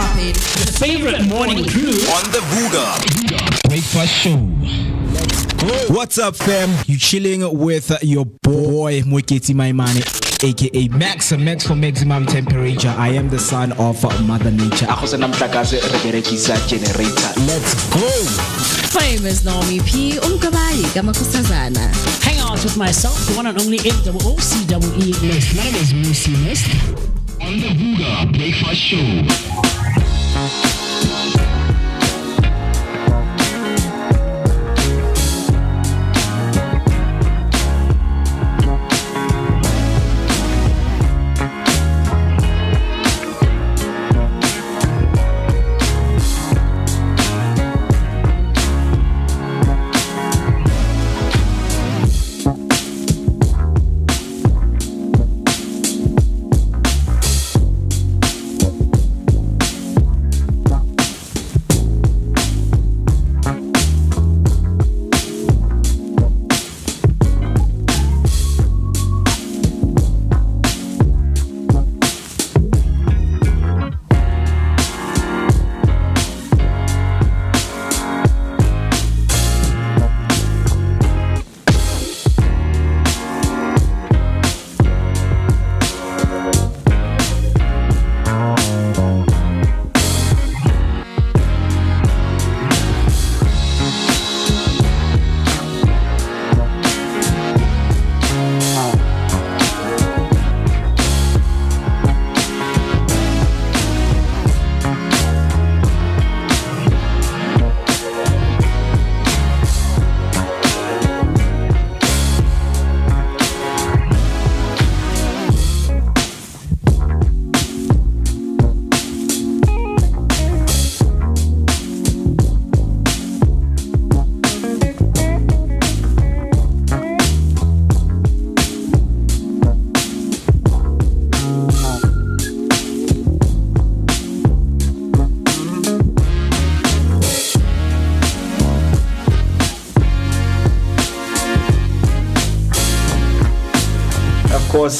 popping? Your favorite morning crew on the Vooka Breakfast Show. What's up, fam? You chilling with your boy Moeketsi, my man, aka Max for maximum temperature. I am the son of Mother Nature. Let's go. Famous NommyP, umkabayi kamakusazana. Hang out with myself, the one and only MOOCEE. My name is MooCee on the Vooka Breakfast Show.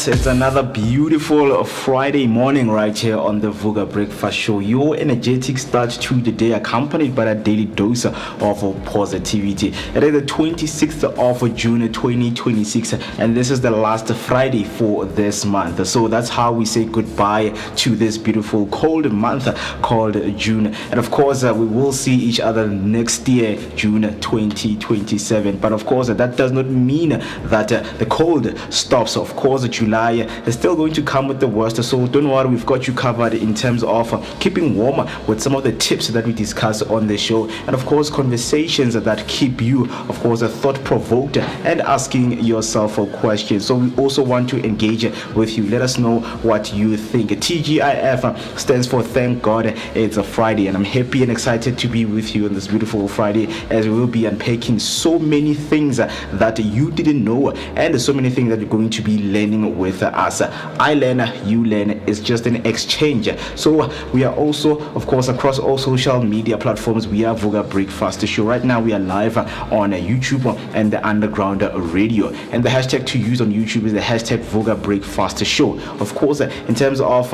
It's another beautiful Friday morning right here on the Vooka Breakfast Show. Your energetic start to the day, accompanied by a daily dose of positivity. It is the 26th of June 2026, and this is the last Friday for this month. So that's how we say goodbye to this beautiful cold month called June. And of course, we will see each other next year, June 2027. But of course, that does not mean that the cold stops. Of course, July is still going to come with the worst, so don't worry, we've got you covered in terms of keeping warm with some of the tips that we discuss on the show, and of course conversations that keep you, of course, thought-provoked and asking yourself questions. So we also want to engage with you. Let us know what you think. TGIF stands for Thank God It's a Friday, and I'm happy and excited to be with you on this beautiful Friday as we will be unpacking so many things that you didn't know, and so many things that you're going to be learning with us. I learn, you learn. It's just an exchange. So we are also, of course, across all social media platforms. We are Vooka Breakfast Show. Right now we are live on YouTube and the Underground Radio, and the hashtag to use on YouTube is the hashtag Vooka Breakfast Show. Of course, in terms of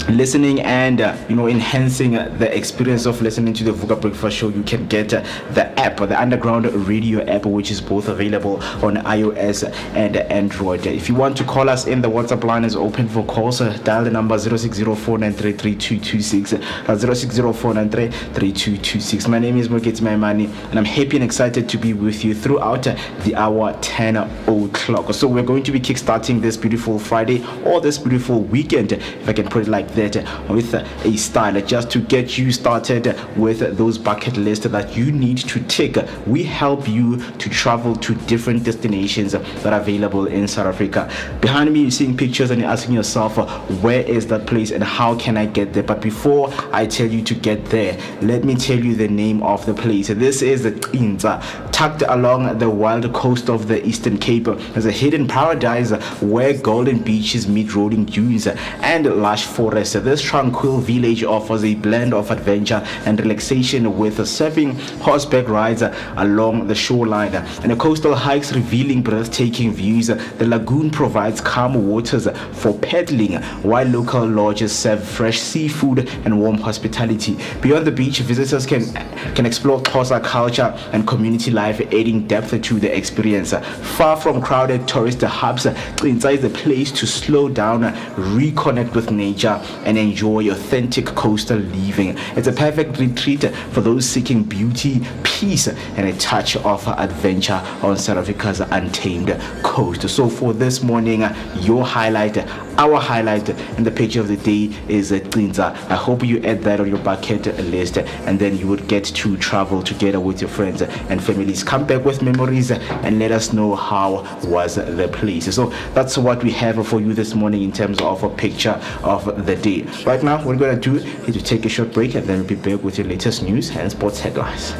listening and enhancing the experience of listening to the Vooka Breakfast Show, you can get the app, the Underground Radio app, which is both available on iOS and Android. If you want to call us in, the WhatsApp line is open for calls. Dial the number 0604933226, 0604933226. My name is Moeketsi, my money, and I'm happy and excited to be with you throughout the hour 10 o'clock. So we're going to be kickstarting this beautiful Friday, or this beautiful weekend, if I can put it like that, with a style, just to get you started with those bucket lists that you need to tick. We help you to travel to different destinations that are available in South Africa. Behind me, you're seeing pictures and you're asking yourself, where is that place and how can I get there? But before I tell you to get there, let me tell you the name of the place. This is the Inza, tucked along the wild coast of the Eastern Cape. There's a hidden paradise where golden beaches meet rolling dunes and lush forests Forest. This tranquil village offers a blend of adventure and relaxation with surfing, horseback rides along the shoreline, and the coastal hikes revealing breathtaking views. The lagoon provides calm waters for paddling, while local lodges serve fresh seafood and warm hospitality. Beyond the beach, visitors can explore Xhosa culture and community life, adding depth to the experience. Far from crowded tourist hubs, Xinza is a place to slow down, reconnect with nature, and enjoy authentic coastal living. It's a perfect retreat for those seeking beauty, peace, and a touch of adventure on South Africa's untamed coast. So for this morning, your highlight, our highlight, and the picture of the day is Xinza. I hope you add that on your bucket list, and then you would get to travel together with your friends and families. Come back with memories and let us know how was the place. So that's what we have for you this morning in terms of a picture of the day. Right now, what we're going to do is to take a short break, and then we'll be back with your latest news and sports headlines.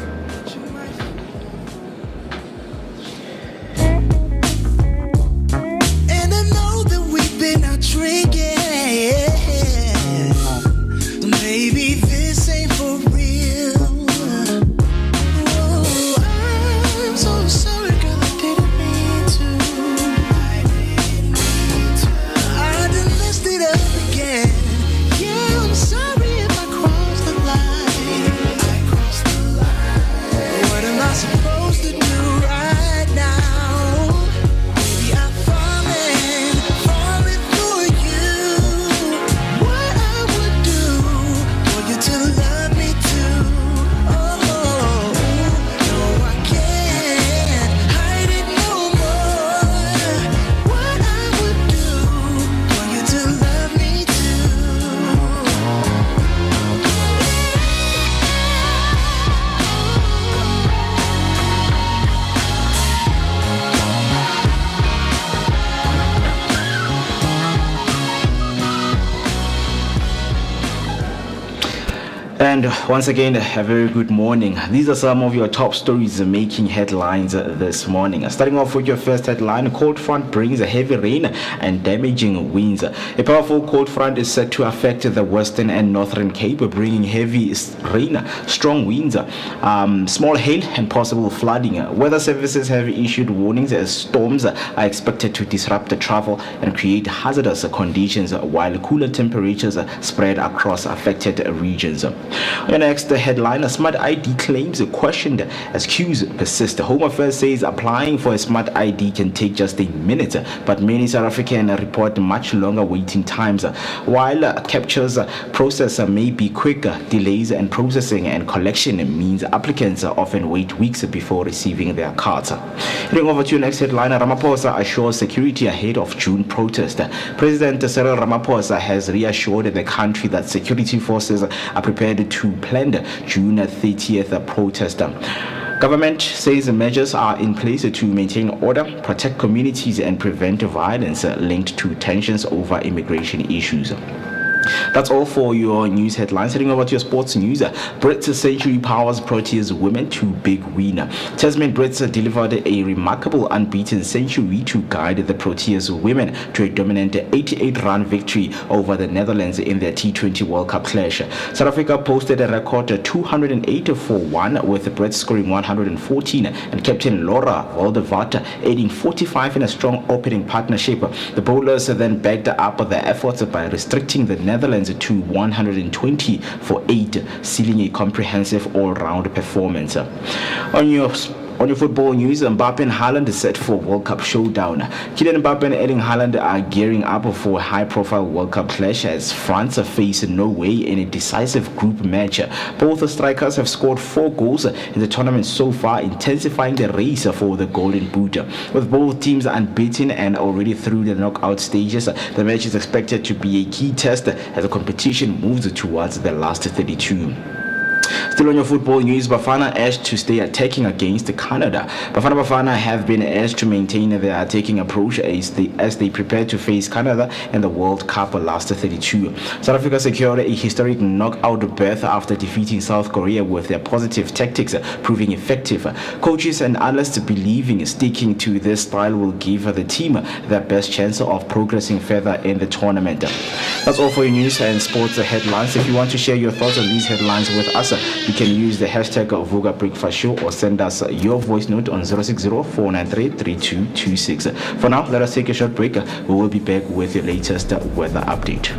And once again, a very good morning. These are some of your top stories making headlines this morning. Starting off with your first headline, cold front brings heavy rain and damaging winds. A powerful cold front is set to affect the western and northern Cape, bringing heavy rain, strong winds, small hail, and possible flooding. Weather services have issued warnings as storms are expected to disrupt the travel and create hazardous conditions, while cooler temperatures spread across affected regions. Your next headline, Smart ID claims questioned as queues persist. Home Affairs says applying for a Smart ID can take just a minute, but many South Africans report much longer waiting times. While captures process may be quicker, delays in processing and collection means applicants often wait weeks before receiving their cards. Heading over to your next headline, Ramaphosa assures security ahead of June protest. President Cyril Ramaphosa has reassured the country that security forces are prepared to planned June 30th protest. Government says measures are in place to maintain order, protect communities, and prevent violence linked to tensions over immigration issues. That's all for your news headlines. Heading over to your sports news, Brits Century powers Proteas women to big win. Tasman Brits delivered a remarkable unbeaten century to guide the Proteas women to a dominant 88-run victory over the Netherlands in their T20 World Cup clash. South Africa posted a record 208-1, with the Brits scoring 114 and captain Laura Voldemort adding 45 in a strong opening partnership. The bowlers then backed up the efforts by restricting the Netherlands to 120 for 8, sealing a comprehensive all-round performance. On your football news, Mbappe and Haaland is set for World Cup showdown. Kylian Mbappe and Erling Haaland are gearing up for a high-profile World Cup clash as France face Norway in a decisive group match. Both strikers have scored 4 goals in the tournament so far, intensifying the race for the Golden Boot. With both teams unbeaten and already through the knockout stages, the match is expected to be a key test as the competition moves towards the last 32. Still on your football news, Bafana urged to stay attacking against Canada. Bafana have been urged to maintain their attacking approach as they prepare to face Canada in the World Cup last 32. South Africa secured a historic knockout berth after defeating South Korea with their positive tactics proving effective. Coaches and analysts believing sticking to this style will give the team their best chance of progressing further in the tournament. That's all for your news and sports headlines. If you want to share your thoughts on these headlines with us, you can use the hashtag Vooka Breakfast Show or send us your voice note on 060-493-3226. For now, let us take a short break. We will be back with your latest weather update.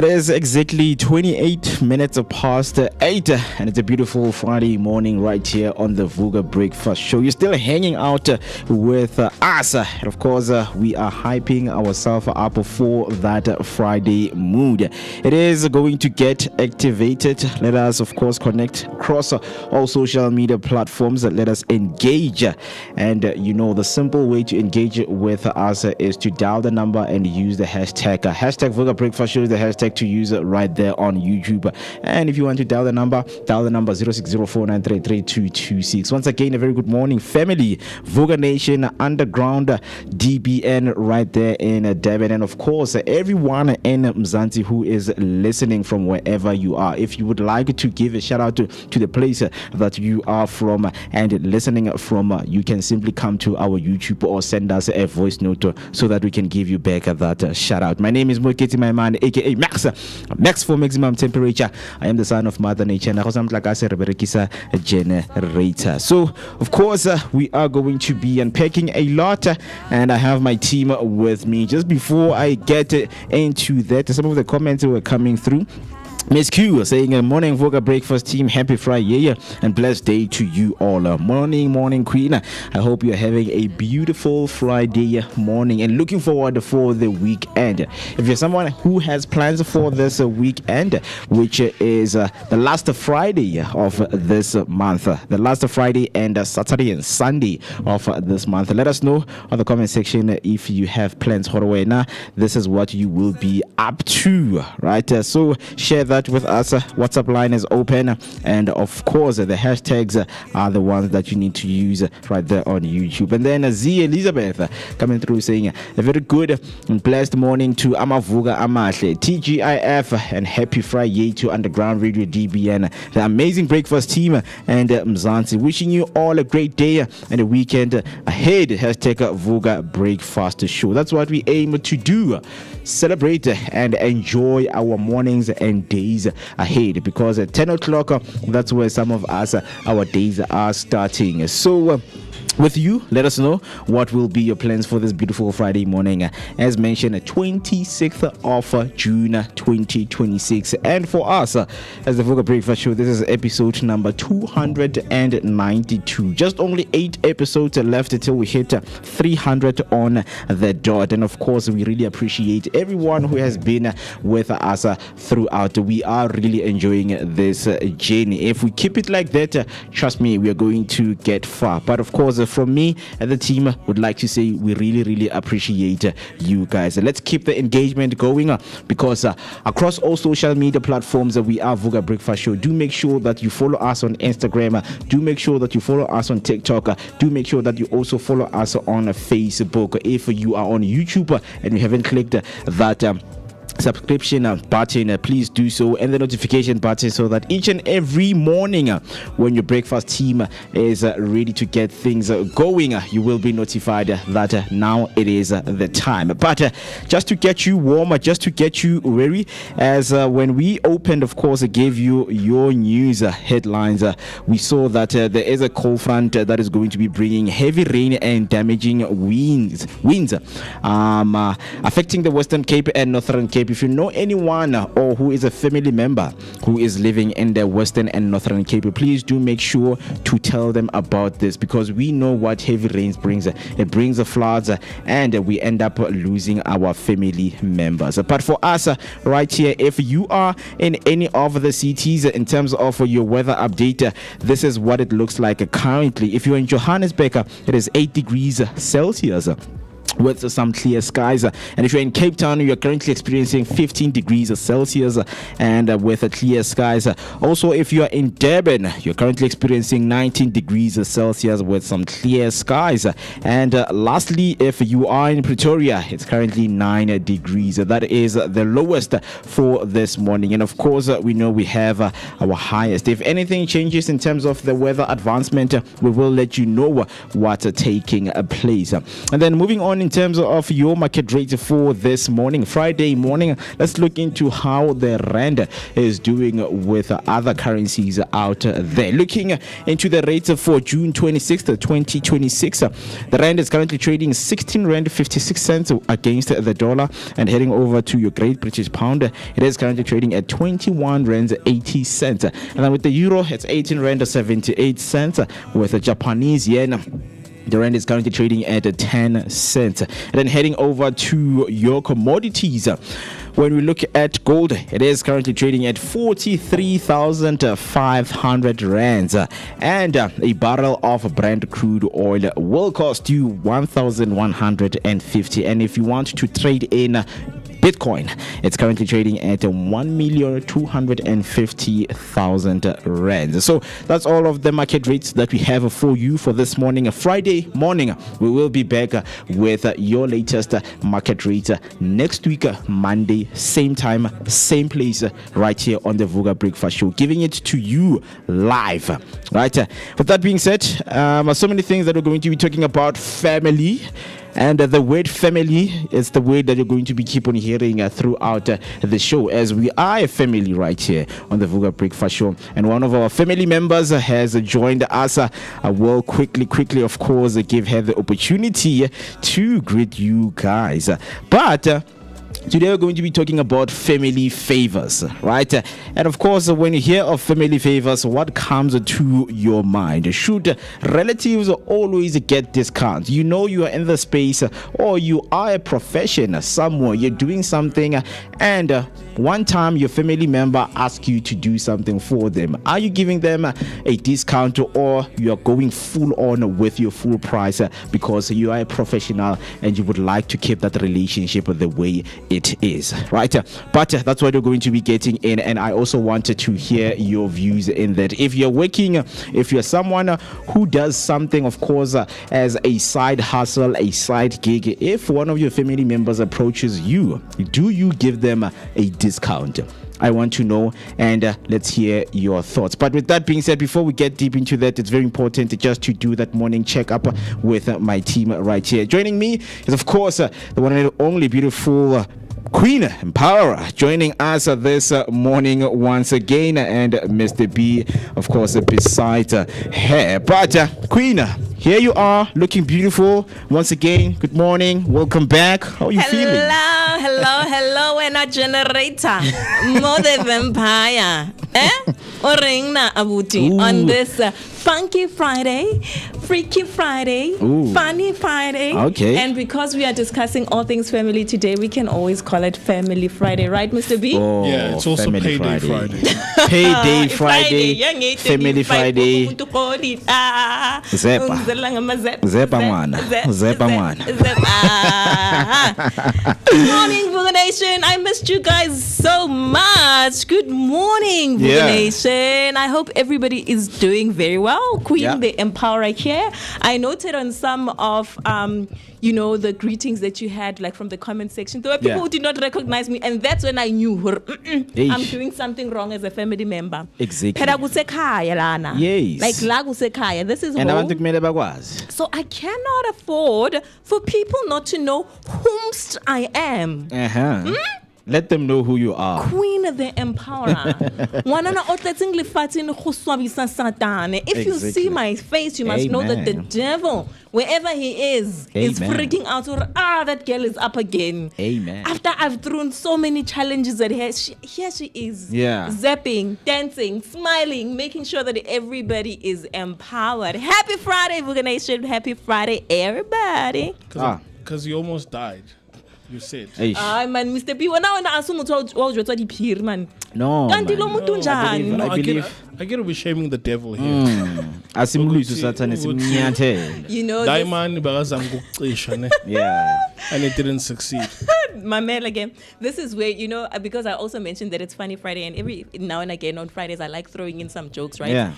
It is exactly 28 minutes past 8, and it's a beautiful Friday morning right here on the Vooka Breakfast Show. You're still hanging out with us, and of course, we are hyping ourselves up for that Friday mood. It is going to get activated. Let us, of course, connect across all social media platforms. Let us engage, and the simple way to engage with us is to dial the number and use the hashtag Vooka Breakfast Show is the hashtag to use right there on YouTube. And if you want to dial the number 0604933226. Once again, a very good morning, family. Vooka Nation Underground DBN right there in Durban, and of course everyone in Mzansi who is listening from wherever you are. If you would like to give a shout out to the place that you are from and listening from, you can simply come to our YouTube or send us a voice note so that we can give you back that shout out. My name is Moeketsi, my man, aka Max for maximum temperature. I am the son of Mother Nature. Generator. So of course we are going to be unpacking a lot, and I have my team with me. Just before I get into that, some of the comments were coming through. Miss Q saying, morning Vooka Breakfast team, happy Friday and blessed day to you all. Morning queen. I hope you're having a beautiful Friday morning and looking forward for the weekend. If you're someone who has plans for this weekend, which is the last Friday of this month, the last Friday and Saturday and Sunday of this month, let us know on the comment section if you have plans. This is what you will be up to, right? So share that with us. WhatsApp line is open, and of course the hashtags are the ones that you need to use right there on YouTube. And then Z Elizabeth coming through saying a very good and blessed morning to Amavuga Amahle, TGIF, and happy Friday to Underground Radio DBN, the amazing breakfast team, and Mzansi. Wishing you all a great day and a weekend ahead. Hashtag Vooka Breakfast Show. That's what we aim to do. Celebrate and enjoy our mornings and days ahead, because at 10 o'clock that's where some of us our days are starting. So with you, let us know what will be your plans for this beautiful Friday morning. As mentioned, 26th of June 2026. And for us, as the Vooka Breakfast Show, this is episode number 292. Just only 8 episodes left until we hit 300 on the dot. And of course, we really appreciate everyone who has been with us throughout. We are really enjoying this journey. If we keep it like that, trust me, we are going to get far. But of course, from me and the team would like to say we really appreciate you guys. Let's keep the engagement going, because across all social media platforms we are Vooka Breakfast Show. Do make sure that you follow us on Instagram. Do make sure that you follow us on TikTok. Do make sure that you also follow us on Facebook. If you are on YouTube and you haven't clicked that subscription button, please do so, and the notification button, so that each and every morning when your breakfast team is ready to get things going, you will be notified that now it is the time. But just to get you warm, just to get you ready, as when we opened, of course, I gave you your news headlines, we saw that there is a cold front that is going to be bringing heavy rain and damaging winds affecting the Western Cape and Northern Cape. If you know anyone or who is a family member who is living in the Western and Northern Cape, please do make sure to tell them about this, because we know what heavy rains brings. It brings the floods, and we end up losing our family members. But for us right here, if you are in any of the cities, in terms of your weather update, this is what it looks like currently. If you're in Johannesburg, it is 8 degrees Celsius with some clear skies, and if you're in Cape Town, you're currently experiencing 15 degrees Celsius and with clear skies. Also, if you are in Durban, you're currently experiencing 19 degrees Celsius with some clear skies. And lastly, if you are in Pretoria, it's currently 9 degrees. That is the lowest for this morning, and of course we know we have our highest. If anything changes in terms of the weather advancement, we will let you know what's taking place. And then moving on in terms of your market rate for this morning, Friday morning. Let's look into how the rand is doing with other currencies out there. Looking into the rates for June 26th, 2026, the rand is currently trading 16 rand 56 cents against the dollar, and heading over to your Great British Pound, it is currently trading at 21 rand 80 cents. And then with the euro, it's 18 rand 78 cents. With the Japanese yen, the rand is currently trading at 10 cents. And then heading over to your commodities, when we look at gold, it is currently trading at 43,500 rands, and a barrel of Brent crude oil will cost you 1,150. And if you want to trade in Bitcoin, it's currently trading at 1,250,000 rands. So that's all of the market rates that we have for you for this morning, Friday morning. We will be back with your latest market rate next week, Monday, same time, same place, right here on the Vooka Breakfast Show, giving it to you live. Right. With that being said, so many things that we're going to be talking about: family. And the word family is the word that you're going to be keep on hearing throughout the show, as we are a family right here on the Vooka Breakfast Show. And one of our family members has joined us. I will quickly, of course, give her the opportunity to greet you guys. But today we're going to be talking about family favors, right? And of course, when you hear of family favors, what comes to your mind? Should relatives always get discounts? You know you are in the space, or you are a profession somewhere, you're doing something, and one time your family member asks you to do something for them. Are you giving them a discount, or you are going full on with your full price because you are a professional and you would like to keep that relationship the way it is, right? But that's what you're going to be getting in, and I also wanted to hear your views in that. If you're working, if you're someone who does something, of course, as a side hustle, a side gig, if one of your family members approaches you, do you give them a discount? I want to know, and let's hear your thoughts. But with that being said, before we get deep into that, it's very important just to do that morning checkup with my team right here. Joining me is, of course, the one and only beautiful Queen Empowerer, joining us this morning once again, and Mr. B, of course, beside her. But Queen, here you are, looking beautiful once again. Good morning, welcome back. How are you feeling? Hello, and a generator, more the vampire, or ring na abuti on this funky Friday, freaky Friday, funny Friday. Okay. And because we are discussing all things family today, we can always call it Family Friday, right, Mr. B? Oh, yeah, it's also Payday Friday. Payday Friday, Family Friday. Zepa mwana. Good morning, Vooka Nation. I missed you guys so much. Good morning, Vooka Nation. I hope everybody is doing very well. Queen, the Empowerer here. I noted on some of the greetings that you had, like from the comment section, there were people who did not recognize me, and that's when I knew I'm doing something wrong as a family member. Exactly. Yes. Like la kusekhaya. This is home. So I cannot afford for people not to know whomst I am. Let them know who you are. Queen the Empowerer. If you see my face, you must know that the devil, wherever he is freaking out. That girl is up again. Amen. After I've thrown so many challenges at her, here she is. Zapping, dancing, smiling, making sure that everybody is empowered. Happy Friday, Vooka Nation. Happy Friday, everybody. Because you almost died. You said. Man, Mr. P, when I man. No, I get to be shaming the devil here. And it didn't succeed. My man, again, this is where, because I also mentioned that it's Funny Friday, and every now and again on Fridays I like throwing in some jokes, right? Yeah.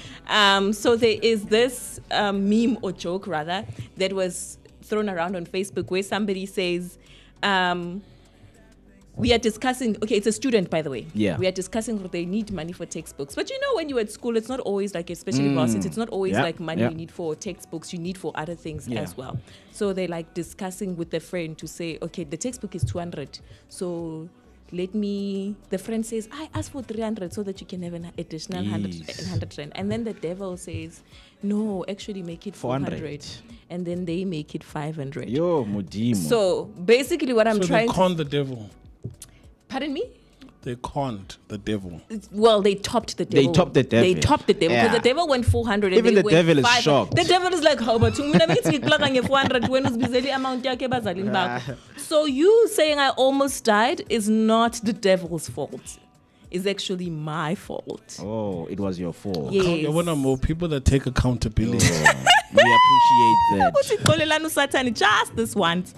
So there is this meme or joke rather that was thrown around on Facebook where somebody says, we are discussing, okay, it's a student, by the way. Yeah. We are discussing they need money for textbooks. But when you're at school, it's not always like, especially varsity, it's not always like money you need for textbooks, you need for other things as well. So they're like discussing with a friend to say, okay, the textbook is 200. So the friend says, I ask for 300 so that you can have an additional 100 rand. And then the devil says, no, actually make it 400. And then they make it 500. Yo, Mudimo. So basically what I'm trying to... So they conned the devil. Pardon me? They conned the devil. Well, they topped the devil. Because the devil went 400. And even the devil is shocked. The devil is like, how about 400 when it's busy amount. So you saying I almost died is not the devil's fault. It's actually my fault. Oh, it was your fault. Yes. More people that take accountability. We appreciate that. Just this once.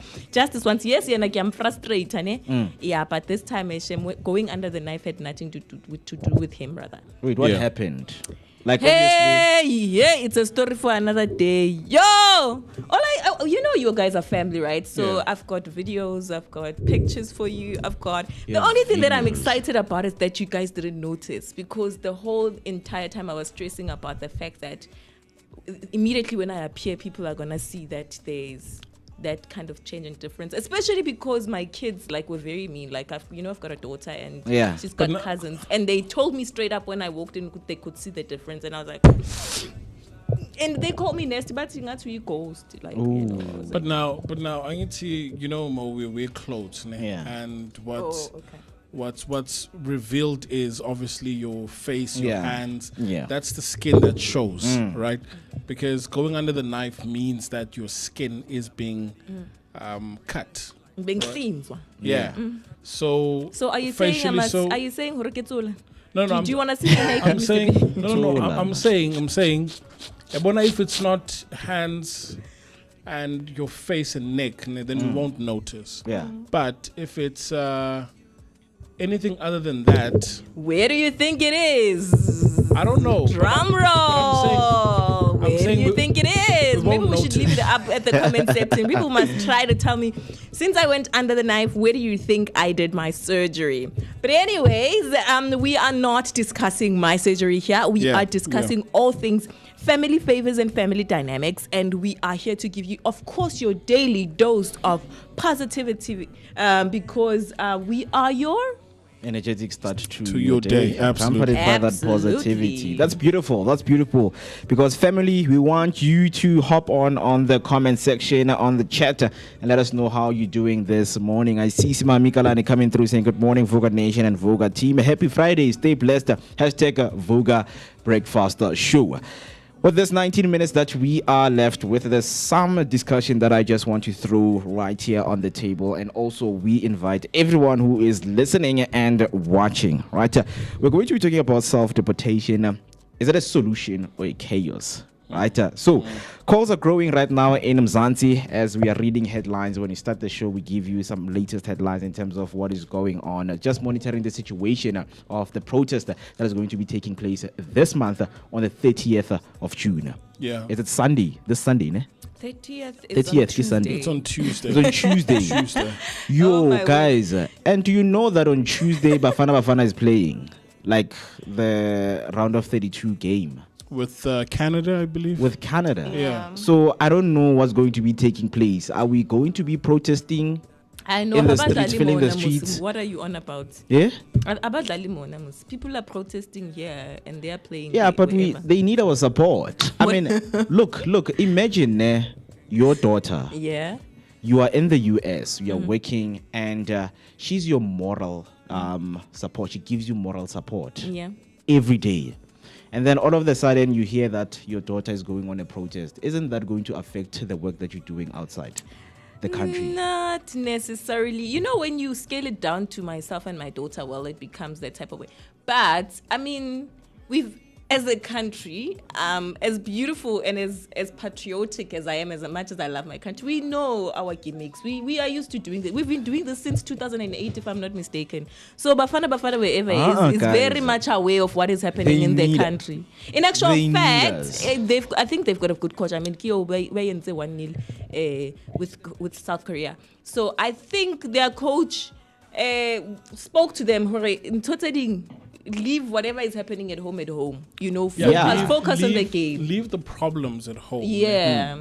Yes, I'm frustrated. Yeah, but this time going under the knife had nothing to do with him, brother. Wait, what happened? Like, it's a story for another day. Yo! You guys are family, right? So I've got videos, I've got pictures for you, the only thing that I'm excited about is that you guys didn't notice, because the whole entire time I was stressing about the fact that immediately when I appear, people are gonna see that there's that kind of change and difference, especially because my kids were very mean. I've got a daughter and she's got cousins, and they told me straight up when I walked in they could see the difference, and I was like, and they called me nasty, but that's we ghost. But now I need to Mo, we're close, and what's revealed is obviously your face, your hands. That's the skin that shows, right? Because going under the knife means that your skin is being cut, being cleaned. So are you saying are you saying No. Do you want to see the naked? I'm saying no. I'm saying. If it's not hands and your face and neck, then we won't notice. But if it's anything other than that, where do you think it is? I don't know. Drum roll. Where do you think it is? Maybe we should leave it up at the comment section. People must try to tell me, since I went under the knife, where do you think I did my surgery? But anyways, we are not discussing my surgery here. We are discussing all things family favors and family dynamics, and we are here to give you, of course, your daily dose of positivity, because we are your energetic start to your day. Absolutely. By that positivity. That's beautiful. Because family, we want you to hop on the comment section, on the chat, and let us know how you're doing this morning. I see Sima Mikalani coming through saying good morning, Vooka Nation and Vooka team. Happy Friday. Stay blessed. Hashtag Vooka Breakfast Show. With this 19 minutes that we are left with, there's some discussion that I just want to throw right here on the table. And also we invite everyone who is listening and watching, right? We're going to be talking about self-deportation. Is it a solution or a chaos? Right, so calls are growing right now in Mzansi as we are reading headlines. When you start the show, we give you some latest headlines in terms of what is going on. Just monitoring the situation of the protest that is going to be taking place this month on the 30th of June. Yeah, is it Sunday? This Sunday, ne? 30th is Sunday. It's on Tuesday. It's on Tuesday. Yo, guys, and do you know that on Tuesday Bafana is playing the round of 32 game? With Canada, I believe. With Canada. Yeah. So I don't know what's going to be taking place. Are we going to be protesting in the streets, filling the streets? What are you on about? Yeah? About Lalimo. People are protesting here and they are playing. Yeah, but they need our support. I mean, look, imagine your daughter. Yeah. You are in the US, you are working, and she's your moral support. She gives you moral support. Yeah. Every day. And then all of a sudden you hear that your daughter is going on a protest. Isn't that going to affect the work that you're doing outside the country? Not necessarily. When you scale it down to myself and my daughter, it becomes that type of way. But, I mean, as a country, as beautiful and as patriotic as I am, as much as I love my country, we know our gimmicks. We are used to doing this. We've been doing this since 2008, if I'm not mistaken. So Bafana wherever is very much aware of what is happening in their country. In actual fact, I think they've got a good coach. I mean, Kyo Wei 1-0 with South Korea. So I think their coach spoke to them, in totally leave whatever is happening at home. Focus on the game. Leave the problems at home. Yeah.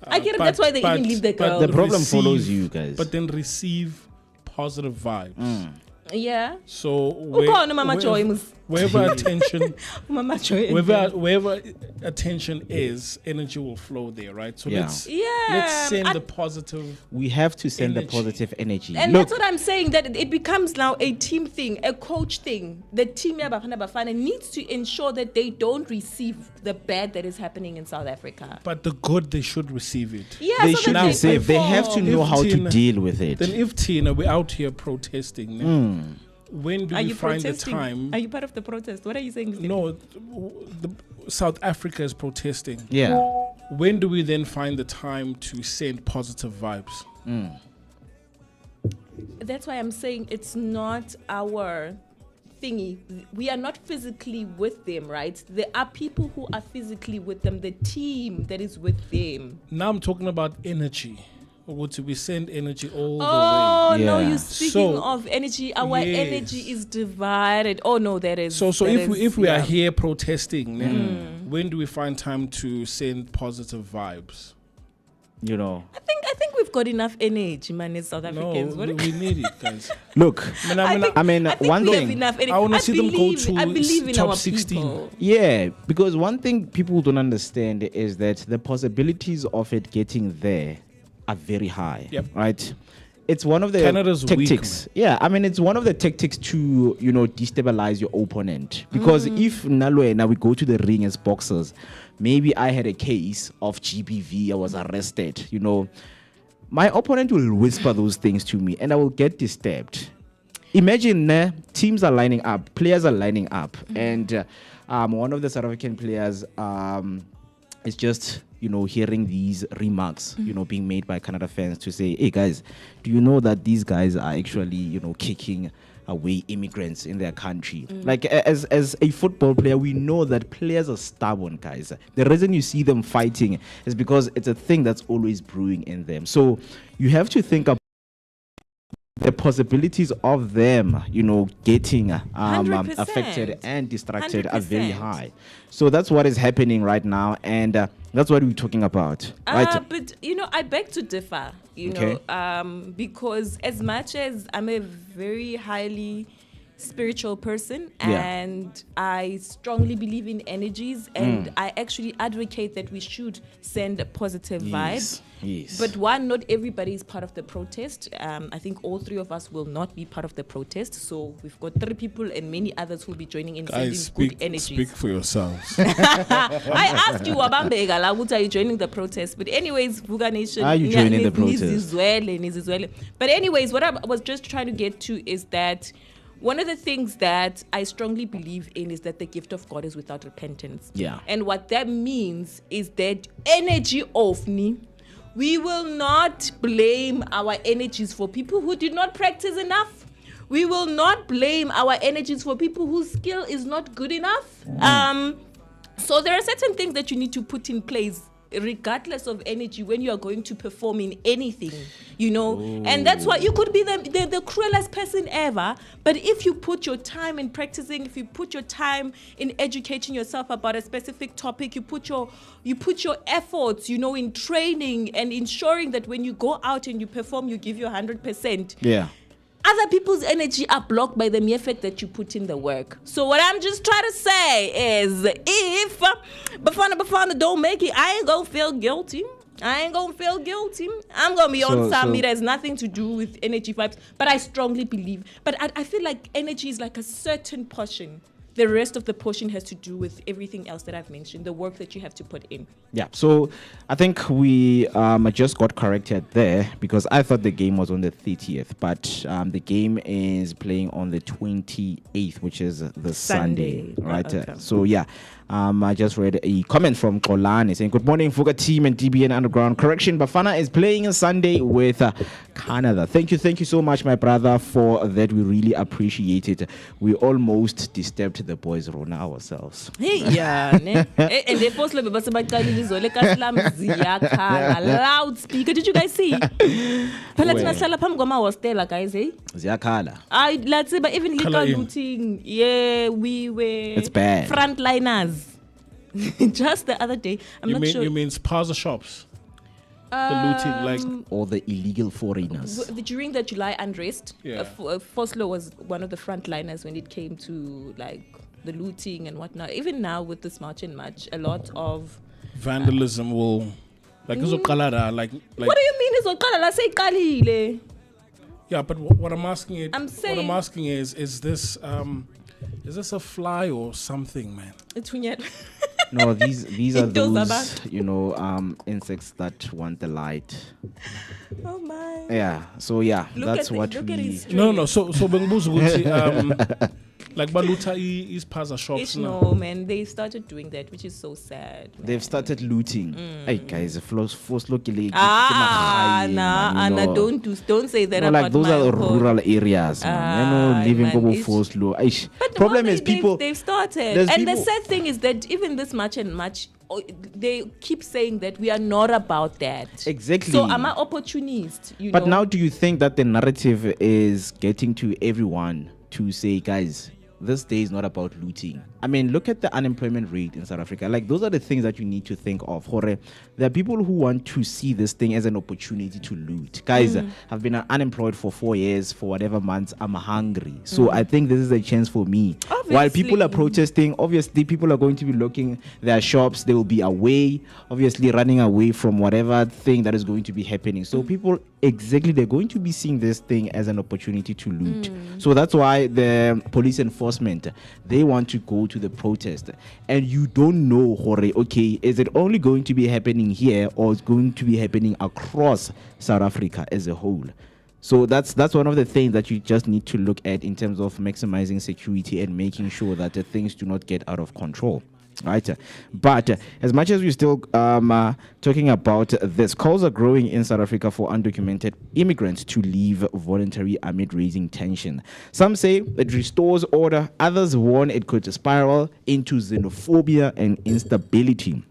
I get it. That's why they even leave the girl. The problem follows you guys. But then receive positive vibes. Yeah. So wherever attention is, energy will flow there, right? So let's send the positive. We have to send energy. the positive energy. And that's what I'm saying, that it becomes now a team thing, a coach thing. The team Bafana needs to ensure that they don't receive the bad that is happening in South Africa. But the good, they should receive it. Yeah, they should receive. They have to know how to deal with it. Then if Tina, we're out here protesting. When do we find the time? Are you part of the protest? What are you saying? Steve? No, South Africa is protesting. Yeah. When do we then find the time to send positive vibes? That's why I'm saying it's not our thingy. We are not physically with them, right? There are people who are physically with them, the team that is with them. Now I'm talking about energy. We send energy all the way. Oh, no, you're speaking of energy. Our energy is divided. Oh, no, that is... So if we are here protesting, then when do we find time to send positive vibes? I think we've got enough energy, man, as South Africans. No, we need it, guys. Look, I think one we thing... have enough energy. I want to see them go to I believe in top our 16. people. Yeah, because one thing people don't understand is that the possibilities of it getting there are very high, right? It's one of the Canada's tactics. Weak, it's one of the tactics to, destabilize your opponent. Because if Nalwena, we go to the ring as boxers, maybe I had a case of GBV, I was arrested, my opponent will whisper those things to me and I will get disturbed. Imagine teams are lining up, players are lining up, and one of the South African players is just hearing these remarks being made by Canada fans to say, hey guys, do you know that these guys are actually kicking away immigrants in their country? Like as a football player, we know that players are stubborn, guys. The reason you see them fighting is because it's a thing that's always brewing in them. So you have to think about the possibilities of them, getting affected and distracted 100%. Are very high. So that's what is happening right now, and that's what we're talking about. Right? But I beg to differ. Because as much as I'm a very highly spiritual person and I strongly believe in energies, and I actually advocate that we should send positive vibes. Yes. But one, not everybody is part of the protest. I think all three of us will not be part of the protest. So we've got 3 people and many others who will be joining in, sending good energy. Speak for yourselves. I asked you, Wabambega, Lagut, are you joining the protest? But anyways, Vooka Nation. Are you joining the protest? But anyways, what I was just trying to get to is that one of the things that I strongly believe in is that the gift of God is without repentance. Yeah. And what that means is that energy of me, we will not blame our energies for people who did not practice enough. We will not blame our energies for people whose skill is not good enough. So there are certain things that you need to put in place regardless of energy when you are going to perform in anything, and that's why you could be the cruelest person ever, but if you put your time in practicing, if you put your time in educating yourself about a specific topic, you put your efforts in training and ensuring that when you go out and you perform, you give your 100%. Other people's energy are blocked by the mere fact that you put in the work. So what I'm just trying to say is, if Bafana don't make it, I ain't gonna feel guilty. I'm gonna be on some. It has nothing to do with energy vibes, but I strongly believe. But I feel like energy is like a certain portion. The rest of the portion has to do with everything else that I've mentioned, the work that you have to put in. Yeah, so I think we just got corrected there because I thought the game was on the 30th, but the game is playing on the 28th, which is the Sunday, right? Okay. So yeah, I just read a comment from Kolani saying, good morning, Vooka team and DBN Underground. Correction, Bafana is playing on Sunday with Canada. Thank you so much, my brother, for that. We really appreciate it. We almost disturbed the boys Rona ourselves. Hey, yeah, ne? And they post like loudspeaker. Did you guys see? Guys, hey? Let's say, but even legal looting, yeah, we were. It's bad. Frontliners. Just the other day, You mean spaza shops? The looting, like all the illegal foreigners. During the July unrest, Yeah. Foslo was one of the frontliners when it came to like the looting and whatnot. Even now with this March and March, a lot of vandalism will like like. What do you mean? Say Yeah, but what I'm asking is this a fly or something, man? it's weird. No, these are Those are those insects that want the light. Oh my. Yeah. So yeah, that's what look at we. his No. So bengibuza ukuthi like baluta is spaza shops now. No, man, they started doing that, which is so sad. Man. They've started looting. Hey guys, force locally. Don't say that No, about like those my are home. rural areas, man. Living man, como it's- force law. But the Problem moment is people. they've started, there's and the people- sad thing is that even this March and March, they keep saying that we are not about that. Exactly. So I'm an opportunist. But now, do you think that the narrative is getting to everyone to say, guys, this day is not about looting? I mean, look at the unemployment rate in South Africa. Like, those are the things that you need to think of. There are people who want to see this thing as an opportunity to loot. Guys, I've been unemployed for 4 years, for whatever months, I'm hungry. So I think this is a chance for me. While people are protesting, obviously people are going to be locking their shops. They will be away, obviously running away from whatever thing that is going to be happening. So people, they're going to be seeing this thing as an opportunity to loot. So that's why the police enforcement, they want to go to the protest. And you don't know, okay, is it only going to be happening here or is going to be happening across South Africa as a whole? So that's one of the things that you just need to look at in terms of maximizing security and making sure that things do not get out of control. Right, but as much as we're still talking about this, calls are growing in South Africa for undocumented immigrants to leave voluntarily amid raising tension. Some say it restores order, others warn it could spiral into xenophobia and instability.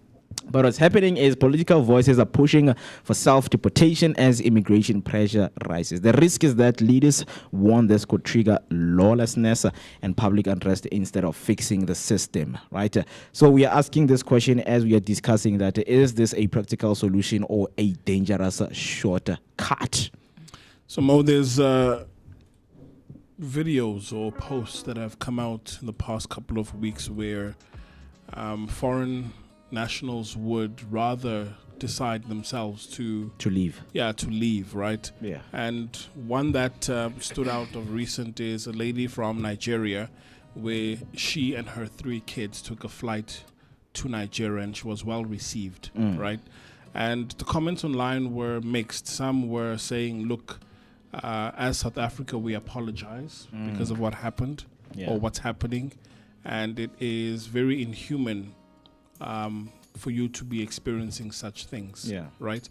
But what's happening is political voices are pushing for self-deportation as immigration pressure rises. The risk is that leaders warn this could trigger lawlessness and public unrest instead of fixing the system, right? So we are asking this question as we are discussing that, is this a practical solution or a dangerous shortcut? So Mo, there's videos or posts that have come out in the past couple of weeks where foreign nationals would rather decide themselves to leave. Yeah, to leave, right? Yeah. And one that stood out of recent is a lady from Nigeria, where she and her 3 kids took a flight to Nigeria, and she was well received, right? And the comments online were mixed. Some were saying, look, as South Africa, we apologize because of what happened or what's happening, and it is very inhuman for you to be experiencing such things, right?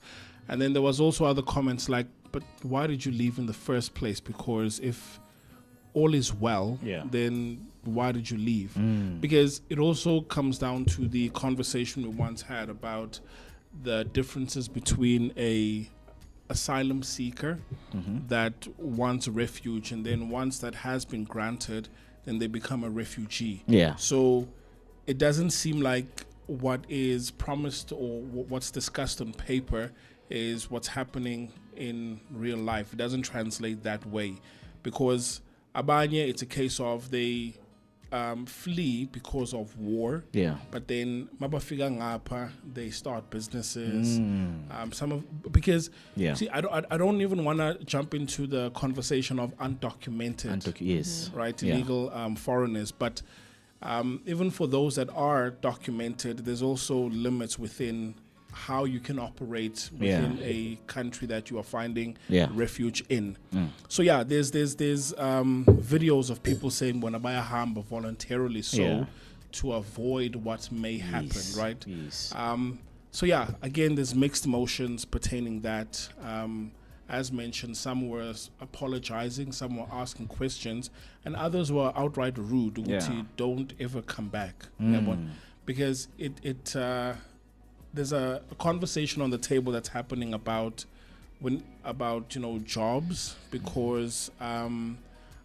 And then there was also other comments like, but why did you leave in the first place? Because if all is well, then why did you leave? Because it also comes down to the conversation we once had about the differences between a asylum seeker that wants refuge, and then once that has been granted, then they become a refugee. So it doesn't seem like what is promised or what's discussed on paper is what's happening in real life. It doesn't translate that way, because abanye, it's a case of they flee because of war, but then mabafika ngapha, they start businesses. Because see, I don't even want to jump into the conversation of undocumented, right, illegal foreigners, but even for those that are documented, there's also limits within how you can operate within a country that you are finding refuge in. So there's videos of people saying when I buy a hamba voluntarily to avoid what may happen, right? So again, there's mixed emotions pertaining that. as mentioned, some were apologizing, some were asking questions, and others were outright rude. Don't ever come back. Because there's a conversation on the table that's happening about jobs, because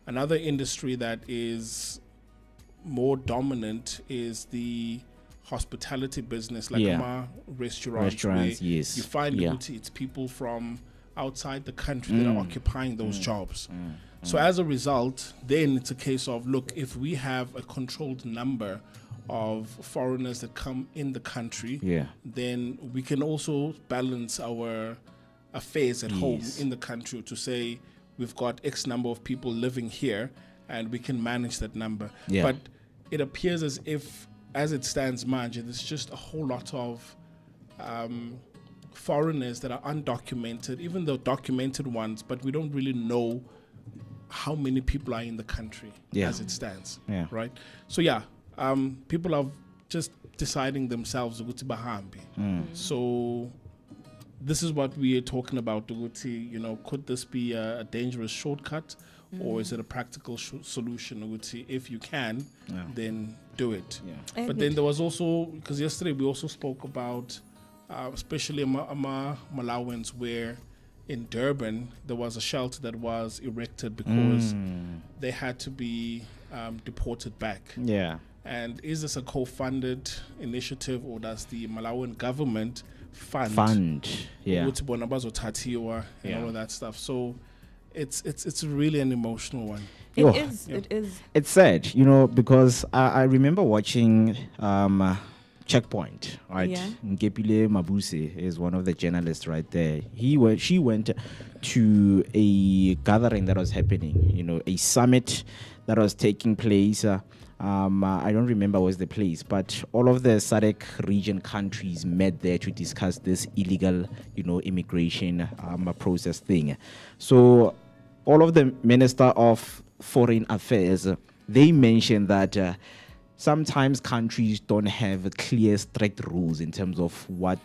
another industry that is more dominant is the hospitality business, like restaurants where you find it's people from outside the country that are occupying those jobs. So as a result, then it's a case of, look, if we have a controlled number of foreigners that come in the country, then we can also balance our affairs at home in the country to say we've got X number of people living here and we can manage that number. But it appears as if, as it stands, there's just a whole lot of foreigners that are undocumented, even though documented ones, but we don't really know how many people are in the country as it stands. Right? So people are just deciding themselves to go to Bahambi. So this is what we are talking about. Could this be a dangerous shortcut, or is it a practical solution? If you can, then do it. But then there was also, because yesterday we also spoke about, especially Malawans, where in Durban there was a shelter that was erected because they had to be deported back. And is this a co-funded initiative, or does the Malawian government fund and all of that stuff? So it's really an emotional one. It is. It's sad, because I remember watching Checkpoint, right? Ngepile Mabuse is one of the journalists right there. She went to a gathering that was happening, a summit that was taking place. I don't remember what's the place, but all of the SADC region countries met there to discuss this illegal, immigration process thing. So all of the Minister of Foreign Affairs, they mentioned that sometimes countries don't have clear, strict rules in terms of what,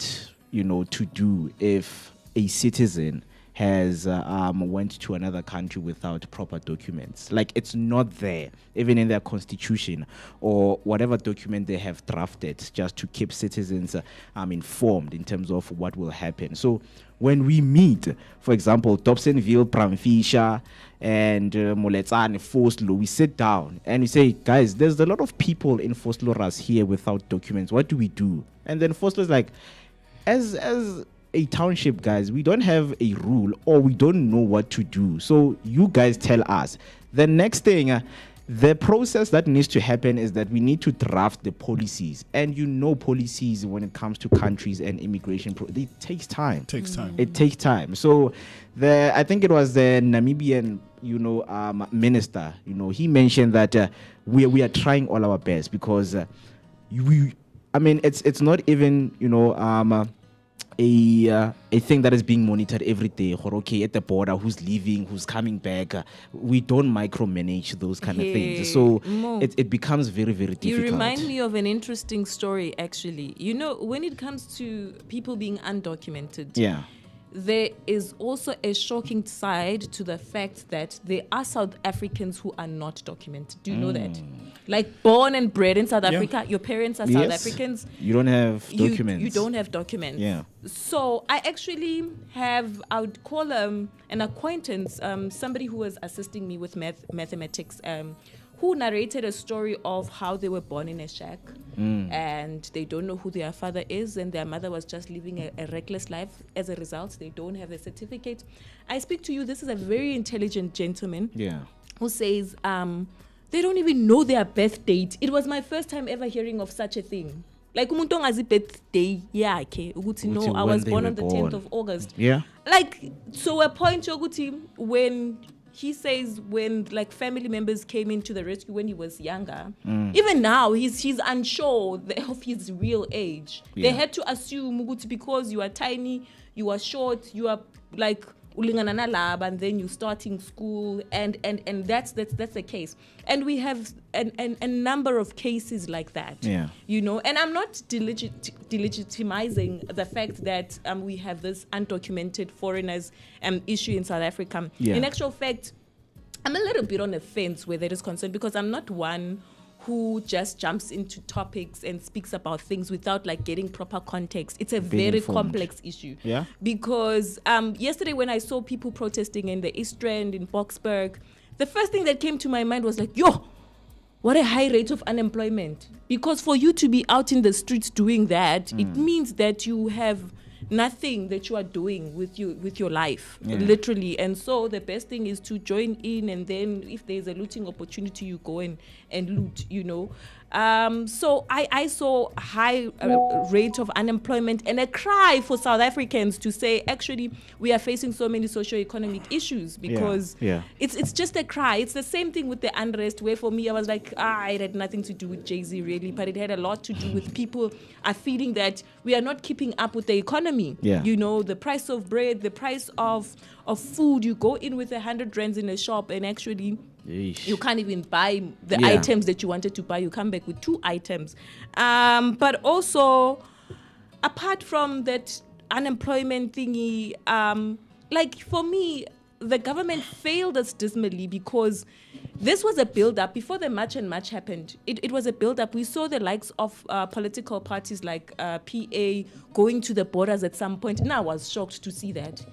to do if a citizen has went to another country without proper documents. Like, it's not there, even in their constitution or whatever document they have drafted, just to keep citizens informed in terms of what will happen. So when we meet, for example, Dobsonville, Pramfisha, and Moletsane, Foslo, we sit down and we say, guys, there's a lot of people in Fosloras here without documents. What do we do? And then Foslo's like, as a township, guys, we don't have a rule, or we don't know what to do. So you guys tell us. The next thing, the process that needs to happen is that we need to draft the policies. And policies when it comes to countries and immigration, it takes time. It takes time. So I think it was the Namibian, minister, he mentioned that we are trying all our best, because it's not even, a thing that is being monitored every day. At the border, who's leaving, who's coming back. We don't micromanage those kind of things. So it becomes very, very difficult. You remind me of an interesting story, actually. When it comes to people being undocumented, there is also a shocking side to the fact that there are South Africans who are not documented. Do you know that? Like, born and bred in South Africa, your parents are South Africans. You don't have documents. You don't have documents. So I actually have, I would call an acquaintance, somebody who was assisting me with mathematics, who narrated a story of how they were born in a shack and they don't know who their father is, and their mother was just living a reckless life. As a result, they don't have a certificate. I speak to you, this is a very intelligent gentleman who says they don't even know their birth date. It was my first time ever hearing of such a thing. Like, umuntu ongazi birthday yakhe ukuthi no, I was born on the 10th of August. Like, so a point yokuthi, when he says, when like family members came into the rescue when he was younger, even now he's unsure of his real age. They had to assume ukuthi because you are tiny, you are short, you are like ulingana laba, and then you starting school, and that's the case. And we have a number of cases like that. Yeah. You know, and I'm not delegitimizing the fact that we have this undocumented foreigners issue in South Africa. Yeah. In actual fact, I'm a little bit on the fence where that is concerned, because I'm not one who just jumps into topics and speaks about things without like getting proper context. It's a very complex issue. Yeah. Because yesterday when I saw people protesting in the East Rand, in Boksburg, the first thing that came to my mind was like, yo, what a high rate of unemployment. Because for you to be out in the streets doing that, it means that you have nothing that you are doing with your life, literally. And so the best thing is to join in, and then if there's a looting opportunity, you go in and loot, you know. So I saw a high rate of unemployment and a cry for South Africans to say, actually, we are facing so many socio-economic issues, because it's just a cry. It's the same thing with the unrest, where for me, I was like, it had nothing to do with Jay-Z really, but it had a lot to do with people are feeling that we are not keeping up with the economy. Yeah. You know, the price of bread, the price of food. You go in with 100 rands in a shop, and actually you can't even buy the items that you wanted to buy. You come back with 2 items. But also, apart from that unemployment thingy, like for me, the government failed us dismally, because this was a build-up. Before the March and March happened, it was a build-up. We saw the likes of political parties like PA going to the borders at some point. And I was shocked to see that.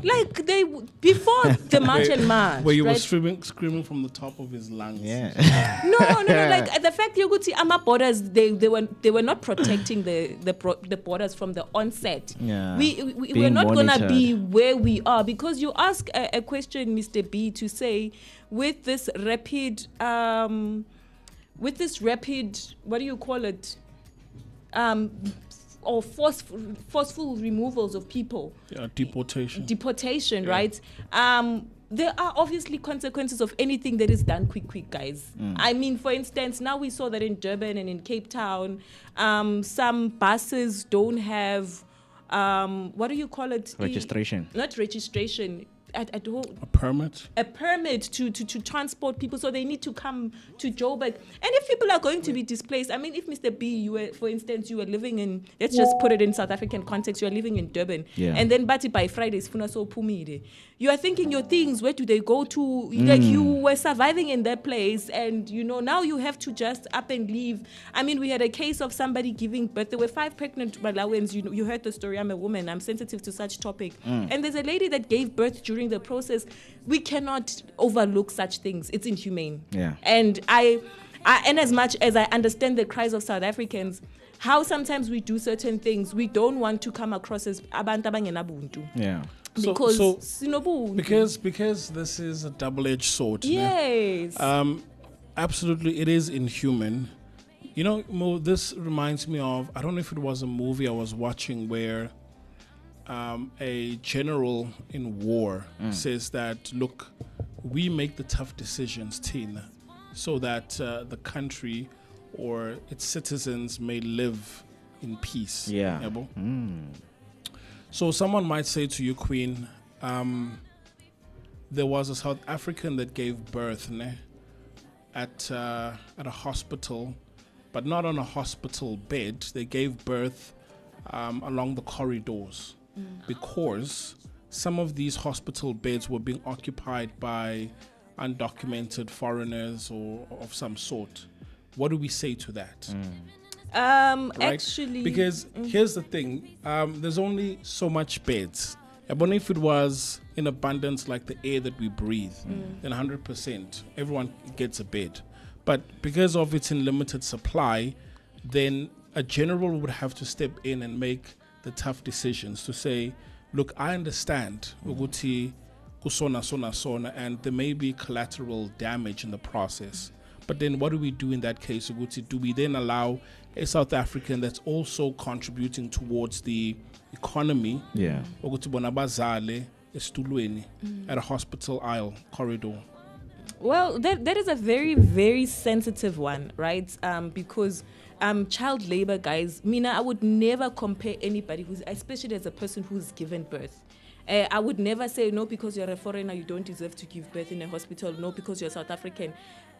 Like, they, before the March and March. Where you were screaming from the top of his lungs. Yeah. No, like the fact you could see Ama borders, they were not protecting the borders from the onset. Yeah. We're not gonna be where we are, because you ask a question, Mr. B, to say with this rapid, what do you call it? Or forceful removals of people. Yeah, deportation, right? There are obviously consequences of anything that is done quick, guys. I mean, for instance, now we saw that in Durban and in Cape Town, some buses don't have, what do you call it? Registration. Not registration. A permit to transport people, so they need to come to Joburg. And if people are going to be displaced, I mean, if Mr. B, you were, for instance, you were living in, let's just put it in South African context, you are living in Durban, and then by Fridays, you are thinking your things, where do they go to? Like, you were surviving in that place, and you know, now you have to just up and leave. I mean, we had a case of somebody giving birth. There were 5 pregnant Malawans. You heard the story. I'm a woman. I'm sensitive to such topic. And there's a lady that gave birth during the process. We cannot overlook such things. It's inhumane. Yeah. And and as much as I understand the cries of South Africans, how sometimes we do certain things, we don't want to come across as abantu abangenabuntu. Yeah. Because this is a double-edged sword. Yes. Absolutely, it is inhuman. You know, Mo, this reminds me of, I don't know if it was a movie I was watching where a general in war says that, look, we make the tough decisions, Tina, so that the country or its citizens may live in peace. Yeah. So someone might say to you, Queen, there was a South African that gave birth at a hospital, but not on a hospital bed. They gave birth along the corridors. Because some of these hospital beds were being occupied by undocumented foreigners or of some sort. What do we say to that? Right? Actually, because here's the thing, there's only so much beds. But if it was in abundance like the air that we breathe, then 100% everyone gets a bed. But because of its in limited supply, then a general would have to step in and make the tough decisions to say, look, I understand ukuthi kusona, and there may be collateral damage in the process. But then what do we do in that case? Do we then allow a South African that's also contributing towards the economy ukuthi bona bazale esitulweni at a hospital aisle corridor? Well, that is a very, very sensitive one, right? Because child labor, guys, Mina, I would never compare anybody who's, especially as a person who's given birth. I would never say no because you're a foreigner, you don't deserve to give birth in a hospital. No, because you're South African.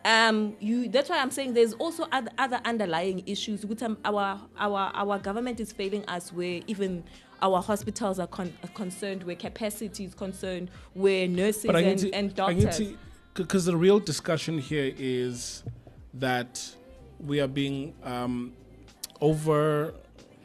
That's why I'm saying there's also other underlying issues. Our government is failing us where even our hospitals are concerned, where capacity is concerned, where nurses and doctors. Because the real discussion here is that we are being over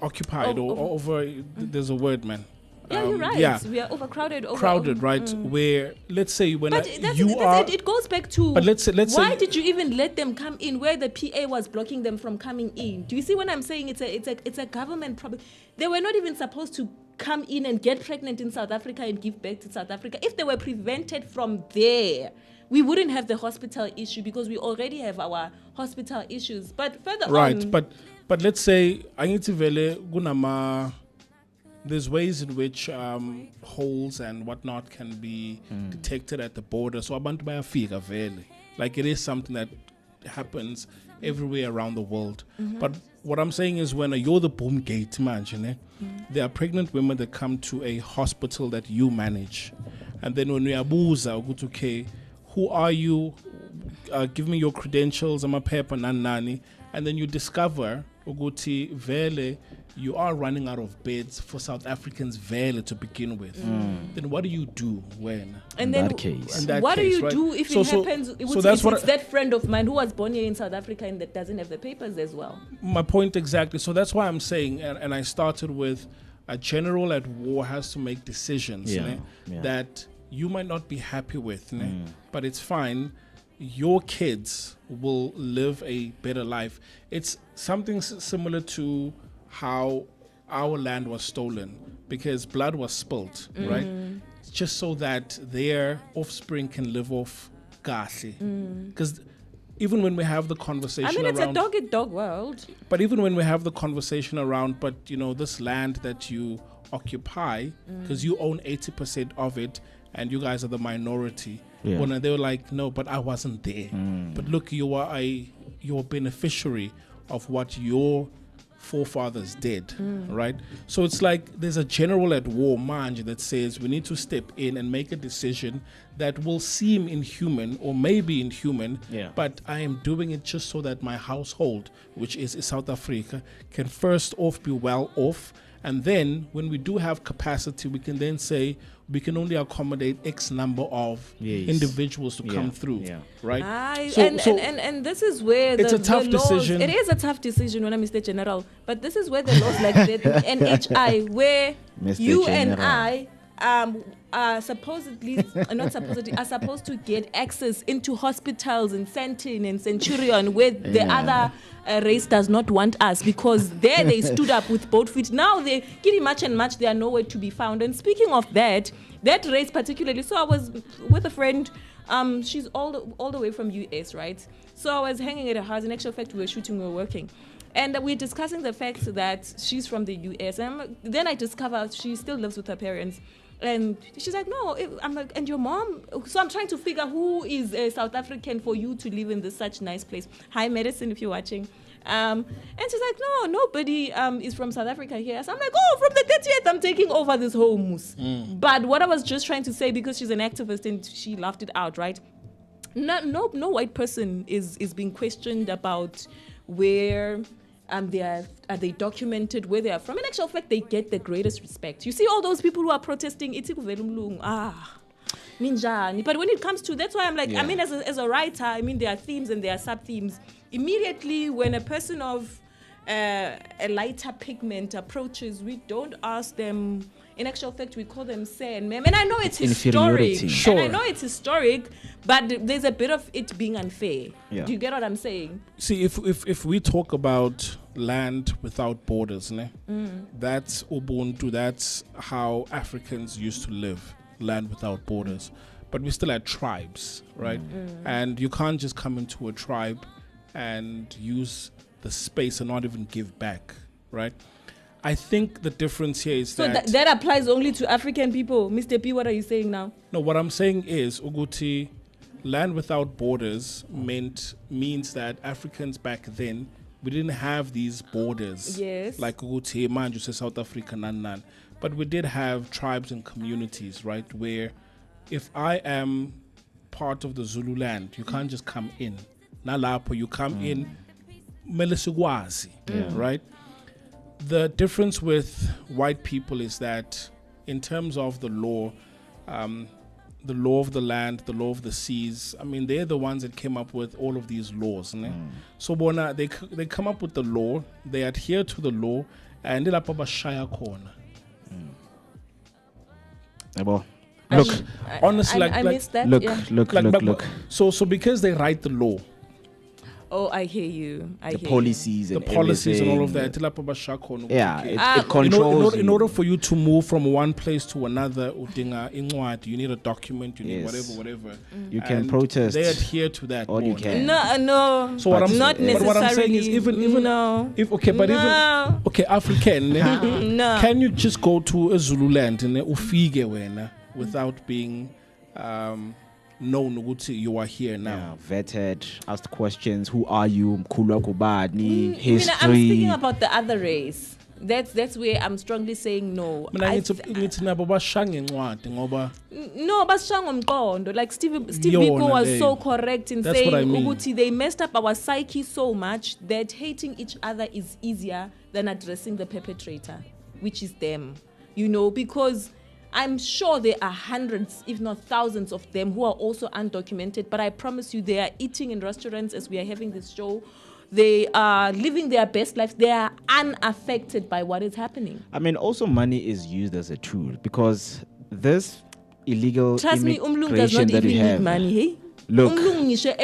occupied or over. There's a word, man. Yeah, you're right. Yeah. We are overcrowded. Crowded, right? Where, let's say, it goes back to. But let's why did you even let them come in? Where the PA was blocking them from coming in? Do you see what I'm saying? It's a government problem. They were not even supposed to come in and get pregnant in South Africa and give birth to South Africa. If they were prevented from there, we wouldn't have the hospital issue because we already have our hospital issues. But further on, but let's say there's ways in which holes and whatnot can be detected at the border. So abantu bayafika vele. Like it is something that happens everywhere around the world. But what I'm saying is when you're the boom gate, imagine, there are pregnant women that come to a hospital that you manage. And then when we abuza, okay, who are you? Give me your credentials, I'm a paper, nani. And then you discover, Uguti Vele, you are running out of beds for South Africans Vele to begin with. Then what do you do when? In that case, what do you do if it happens? It's that friend of mine who was born here in South Africa and that doesn't have the papers as well. My point exactly. So that's why I'm saying, and I started with a general at war has to make decisions that you might not be happy with, but it's fine. Your kids will live a better life. It's something similar to how our land was stolen because blood was spilt, right? Just so that their offspring can live off Kasi. Because even when we have the conversation it's a dog-eat-dog world. But even when we have the conversation around, but this land that you occupy, because you own 80% of it, and you guys are the minority. Yeah. When they were like, no, but I wasn't there. But look, you're a beneficiary of what your forefathers did, right? So it's like there's a general at war, Manj, that says we need to step in and make a decision that will seem inhuman or maybe inhuman, but I am doing it just so that my household, which is South Africa, can first off be well off. And then when we do have capacity, we can then say we can only accommodate X number of individuals to come through, right? And this is where it's a tough decision. It is a tough decision when I'm Mr. General. But this is where the laws like the NHI, where Mr. you General. And I are supposed to get access into hospitals in Sentin and Centurion where the other race does not want us because there they stood up with both feet. Now they getting much and much, they are nowhere to be found. And speaking of that race particularly, so I was with a friend, she's all the way from US, right? So I was hanging at her house. In actual fact, we were working. And we're discussing the fact that she's from the US. And then I discovered she still lives with her parents. And she's like, no, I'm like, and your mom? So I'm trying to figure who is a South African for you to live in this such nice place. Hi, Medicine, if you're watching. And she's like, no, nobody is from South Africa here. So I'm like, oh, from the 30th, I'm taking over this whole moose. But what I was just trying to say, because she's an activist and she laughed it out, right? No white person is being questioned about where are they documented, where they are from. In actual fact, they get the greatest respect. You see all those people who are protesting, Ninjani. But when it comes to, that's why I'm like, I mean, as a writer, I mean, there are themes and there are sub-themes. Immediately, when a person of a lighter pigment approaches, we don't ask them. In actual fact, we call them say and ma'am. And I know it's historic. Sure. And I know it's historic, but there's a bit of it being unfair. Yeah. Do you get what I'm saying? See, if we talk about land without borders, that's Ubuntu. That's how Africans used to live, land without borders. But we still had tribes, right? And you can't just come into a tribe and use the space and not even give back, right? I think the difference here is that applies only to African people. Mr. P, what are you saying now? No, what I'm saying is, Uguti, land without borders means that Africans back then, we didn't have these borders. Yes. Like Uguti, man, you say South Africa, nan. but we did have tribes and communities, right, where if I am part of the Zulu land, you can't just come in. Nalapo, you come in, Melisugwazi, right? The difference with white people is that in terms of the law of the land, the law of the seas, I mean, they're the ones that came up with all of these laws. So bona, they come up with the law, they adhere to the law, and they're up shaya corner. Look, honestly, I missed that. Look. So because they write the law. Oh, I hear you. The policies and all of that. Yeah, it controls. In order for you to move from one place to another, you need a document. You need whatever. You can protest. They adhere to that. Or you can. No. So what I'm not necessarily. What I'm saying is even no. If African. No. Can you just go to a Zulu land and ufige without being known you are here now? Vetted, asked questions. Who are you? Mkhulu kubani? History. I'm speaking about the other race. That's where I'm strongly saying no. No, but like Steve Biko was so correct in saying what I mean. Uguti, they messed up our psyche so much that hating each other is easier than addressing the perpetrator, which is them. Because I'm sure there are hundreds, if not thousands of them who are also undocumented, but I promise you they are eating in restaurants as we are having this show. They are living their best lives. They are unaffected by what is happening. I mean, also money is used as a tool because this illegal immigration that we have. Money, hey? Look, they need it.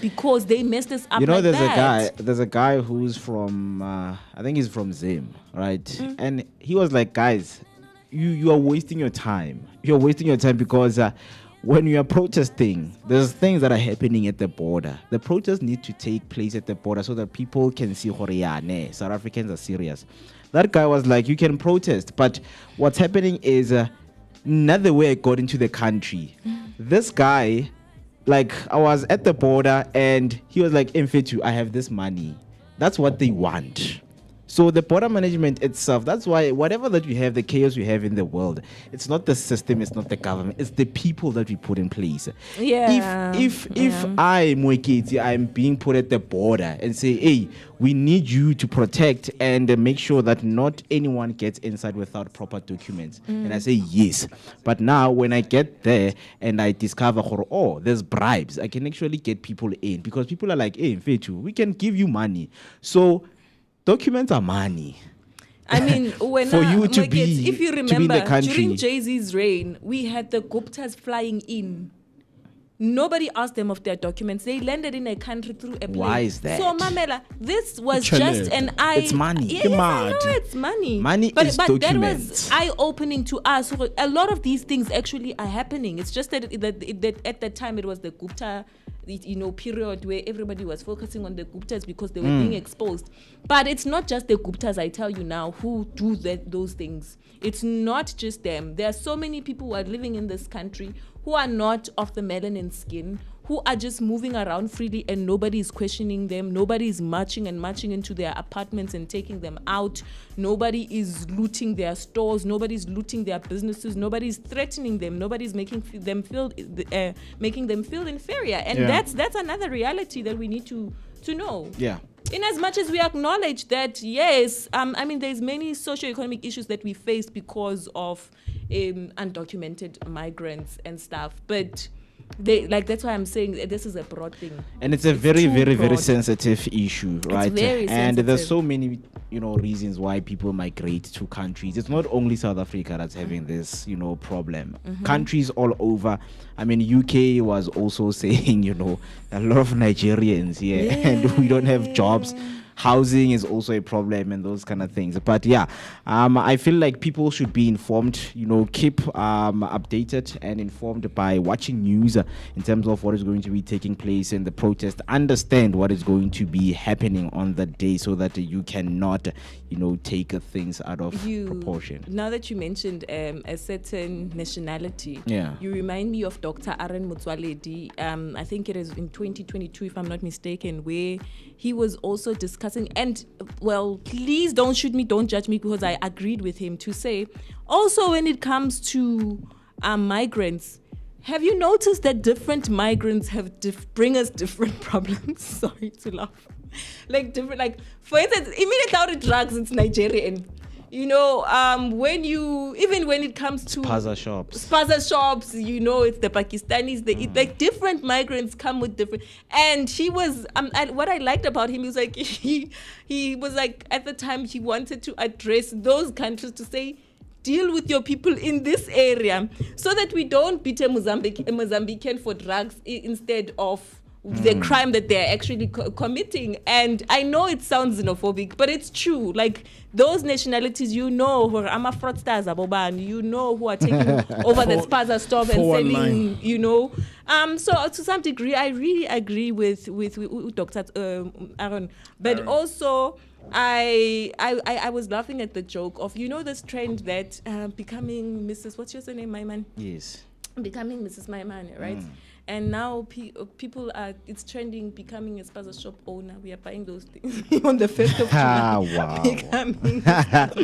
Because they messed us up. There's a guy who's from, I think he's from Zim, right? And he was like, guys, you are wasting your time. You're wasting your time because when you are protesting, there's things that are happening at the border. The protests need to take place at the border so that people can see South Africans are serious. That guy was like, you can protest, but what's happening is not the way I got into the country. This guy, like, I was at the border and he was like, Mfetu, I have this money. That's what they want. So the border management itself, that's why whatever that we have, the chaos we have in the world, it's not the system, it's not the government, it's the people that we put in place. Yeah. If I, Moeketsi, I'm being put at the border and say, hey, we need you to protect and make sure that not anyone gets inside without proper documents. And I say, yes. But now when I get there and I discover, oh, there's bribes, I can actually get people in because people are like, hey, Mfetu, we can give you money. So documents are money. I mean, when for you to be, if you remember, to be in the country. during Jay-Z's reign, we had the Guptas flying in. Nobody asked them of their documents. They landed in a country through a plane. Why is that? So, Mamela, this was just an eye. It's money. Yes, I know it's money. Money is but documents. That was eye-opening to us. A lot of these things actually are happening. It's just that at that time it was the Gupta, period where everybody was focusing on the Guptas because they were being exposed. But it's not just the Guptas, I tell you now, who do those things. It's not just them. There are so many people who are living in this country who are not of the melanin skin, who are just moving around freely and nobody is questioning them. Nobody is marching into their apartments and taking them out. Nobody is looting their stores. Nobody is looting their businesses. Nobody is threatening them. Nobody is making them feel inferior. And that's another reality that we need to know. Yeah. In as much as we acknowledge that, yes, there's many socioeconomic issues that we face because of undocumented migrants and stuff, but that's why I'm saying this is a broad thing. And it's a very, very, very sensitive issue, right? It's very and sensitive. there's so many, reasons why people migrate to countries. It's not only South Africa that's having this, problem. Countries all over. I mean, UK was also saying, a lot of Nigerians here, and we don't have jobs. Housing is also a problem and those kind of things. But I feel like people should be informed, keep updated and informed by watching news in terms of what is going to be taking place in the protest. Understand what is going to be happening on the day so that you cannot, take things out of proportion. Now that you mentioned a certain nationality, you remind me of Dr. Aaron Motsoaledi. I think it is in 2022, if I'm not mistaken, where he was also discussing discussing, and well, please don't shoot me, don't judge me, because I agreed with him to say, also when it comes to migrants, have you noticed that different migrants have bring us different problems? Sorry to laugh. Like different, like for instance, immediately out of drugs, it's Nigerian. You know, when it comes to spaza shops, you know, it's the Pakistanis. Like different migrants come with different. And he was, what I liked about him is like he was like, at the time he wanted to address those countries to say, deal with your people in this area, so that we don't beat a Mozambican for drugs instead of the crime that they're actually committing. And I know it sounds xenophobic, but it's true. Like those nationalities, you know, who are fraudsters, you know, who are taking over the spaza stop and selling, you know. So to some degree, I really agree with Dr. Aaron, but also I was laughing at the joke of, you know, this trend that becoming Mrs. What's your name, Maiman? Yes. Becoming Mrs. Maiman, right? And now people are, it's trending, becoming a spaza shop owner. We are buying those things on the 1st of July.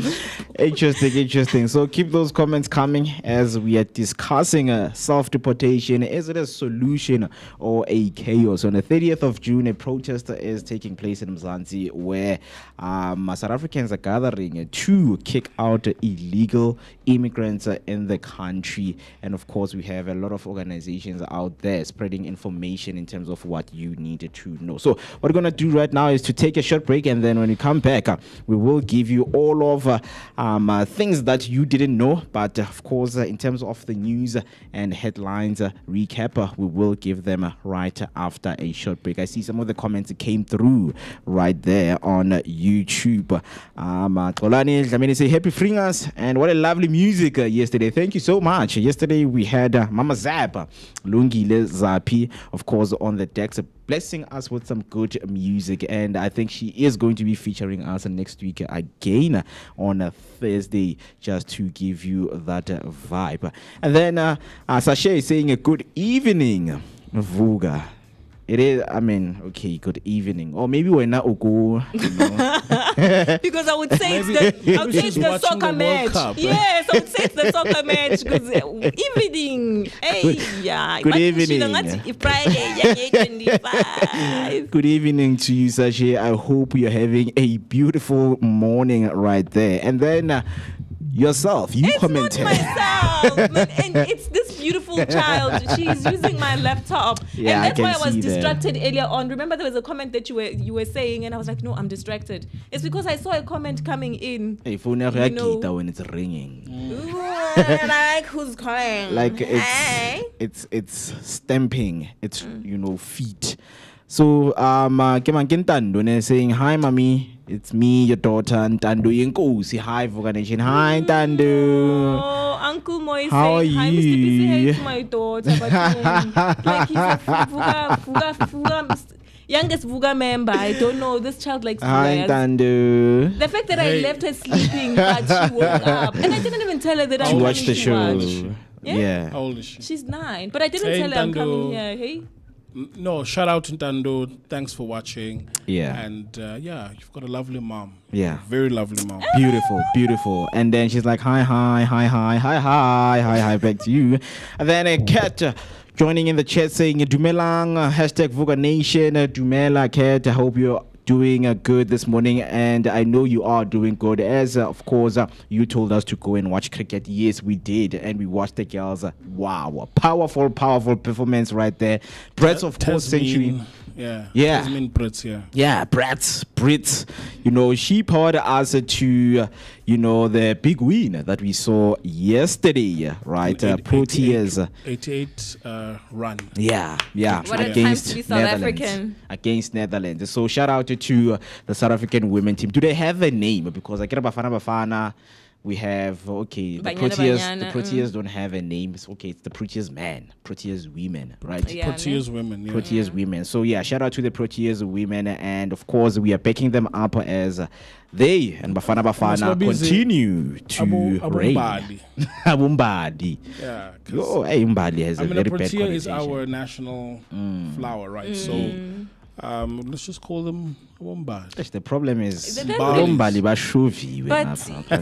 Wow. Interesting. So keep those comments coming as we are discussing self-deportation. Is it a solution or a chaos? On the 30th of June, a protest is taking place in Mzansi where South Africans are gathering to kick out illegal immigrants in the country. And of course, we have a lot of organizations out there spreading information in terms of what you needed to know. So what we're going to do right now is to take a short break, and then when we come back, we will give you all of things that you didn't know. But of course, in terms of the news and headlines recap, we will give them right after a short break. I see some of the comments that came through right there on YouTube. Tolani Dlamini say happy freeing us, and what a lovely music yesterday. Thank you so much. Yesterday we had Mama Zap Lungile Zapi, of course, on the decks, blessing us with some good music, and I think she is going to be featuring us next week again on a Thursday, just to give you that vibe. And then Sasha is saying a good evening, Vooka. It is, I mean, okay, good evening. Or maybe we're not Ugo. Because I would say it's the soccer match. Yes, I would say it's the soccer match. Because evening. Hey, yeah. Good evening. Friday, Good evening to you, Sasha. I hope you're having a beautiful morning right there. And then yourself, you commented. It's not myself, and it's this beautiful child. She's using my laptop, yeah, and that's why I was distracted earlier on. Remember, there was a comment that you were saying, and I was like, no, I'm distracted. It's because I saw a comment coming in. Hey, phone when it's ringing. Like, who's calling? Like it's stamping. It's feet. So Kintando saying hi, mommy. It's me, your daughter, Ntando Yenkosi. Hi, Vooka Nation. Hi, Ntando. Oh, Uncle Moy how are saying hi, you? Mr. Busy, hey to my daughter. But like he's a Vooka, youngest Vooka member. I don't know. This child likes Vooka. Hi, Ntando. The fact that I left her sleeping, but she woke up. And I didn't even tell her that I'm watch the show. Yeah? How old is she? She's 9. But I didn't tell her I'm coming here. Hey? No, shout out to Ntando. Thanks for watching. Yeah. And you've got a lovely mom. Yeah. Very lovely mom. Beautiful. And then she's like, hi back to you. And then a cat joining in the chat saying, Dumelang, hashtag Vooka Nation, Dumela cat. I hope you're doing good this morning, and I know you are doing good, as of course you told us to go and watch cricket. Yes, we did, and we watched the girls. Wow, powerful performance right there. Brett's of course century. Yeah. Tasmin Brits, yeah. Yeah, Brits. She powered us to the big win that we saw yesterday, right? Proteas 88 run. Yeah. What a time to be South African. Against Netherlands. So shout out to the South African women team. Do they have a name? Because I get Bafana. We have the Proteas. The Proteas don't have a name. It's okay. It's the Proteas women, right? Yeah, Proteas women. Yeah. Proteas women. So yeah, shout out to the Proteas women, and of course we are backing them up as they and Bafana continue to reign. Abumbadi. Yeah. Mbadi has a very bad connotation. Protea is our national flower, right? So let's just call them Wombali. The problem is Wombali bashuvi. But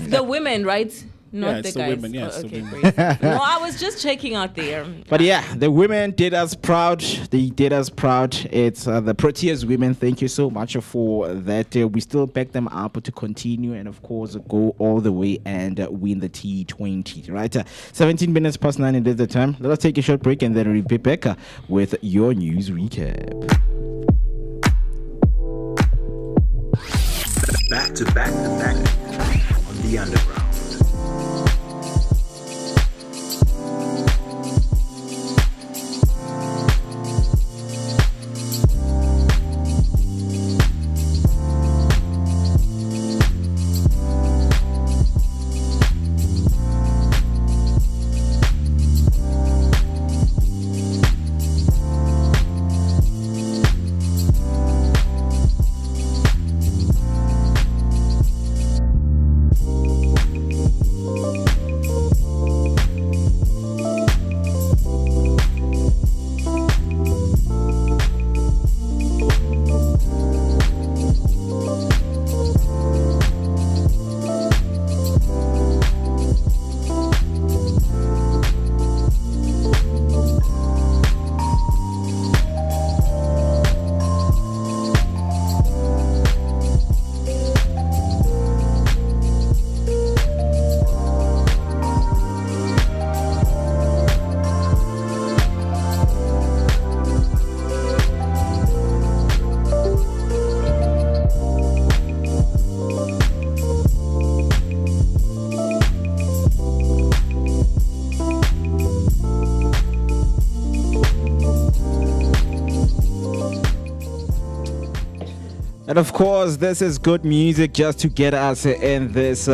the women, right? Not the guys. Women, yes, okay, the great. No, I was just checking out there. But yeah, the women did us proud. They did us proud. It's the Proteas women. Thank you so much for that. We still back them up to continue and, of course, go all the way and win the T20. Right? 17 minutes past 9 it is the time. Let us take a short break and then we'll be back with your news recap. Back to back on the underground. And of course, this is good music just to get us in this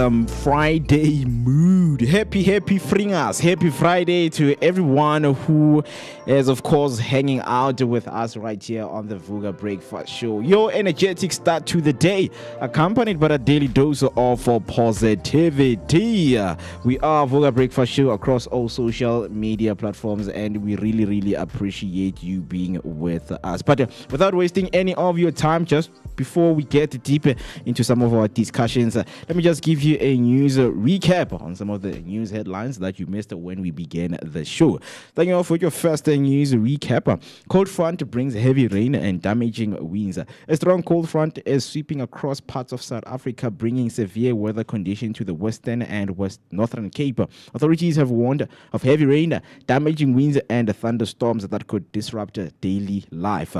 Friday mood. Happy Fringas. Happy Friday to everyone who is, of course, hanging out with us right here on the Vooka Breakfast Show. Your energetic start to the day, accompanied by a daily dose of positivity. We are Vooka Breakfast Show across all social media platforms, and we really, really appreciate you being with us. But without wasting any of your time, just before we get deeper into some of our discussions, let me just give you a news recap on some of the news headlines that you missed when we began the show. Starting off with your first news recap. Cold front brings heavy rain and damaging winds. A strong cold front is sweeping across parts of South Africa, bringing severe weather conditions to the Western and Northern Cape. Authorities have warned of heavy rain, damaging winds, and thunderstorms that could disrupt daily life.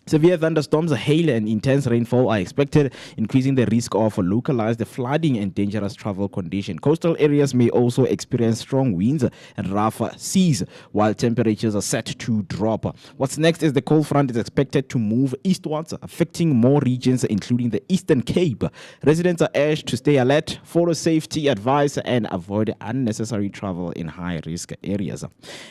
Severe thunderstorms, hail, and intense rainfall are expected, increasing the risk of localized flooding and dangerous travel conditions. Coastal areas may also experience strong winds and rough seas, while temperatures are set to drop. What's next is the cold front is expected to move eastwards, affecting more regions, including the Eastern Cape. Residents are urged to stay alert, follow safety advice, and avoid unnecessary travel in high-risk areas.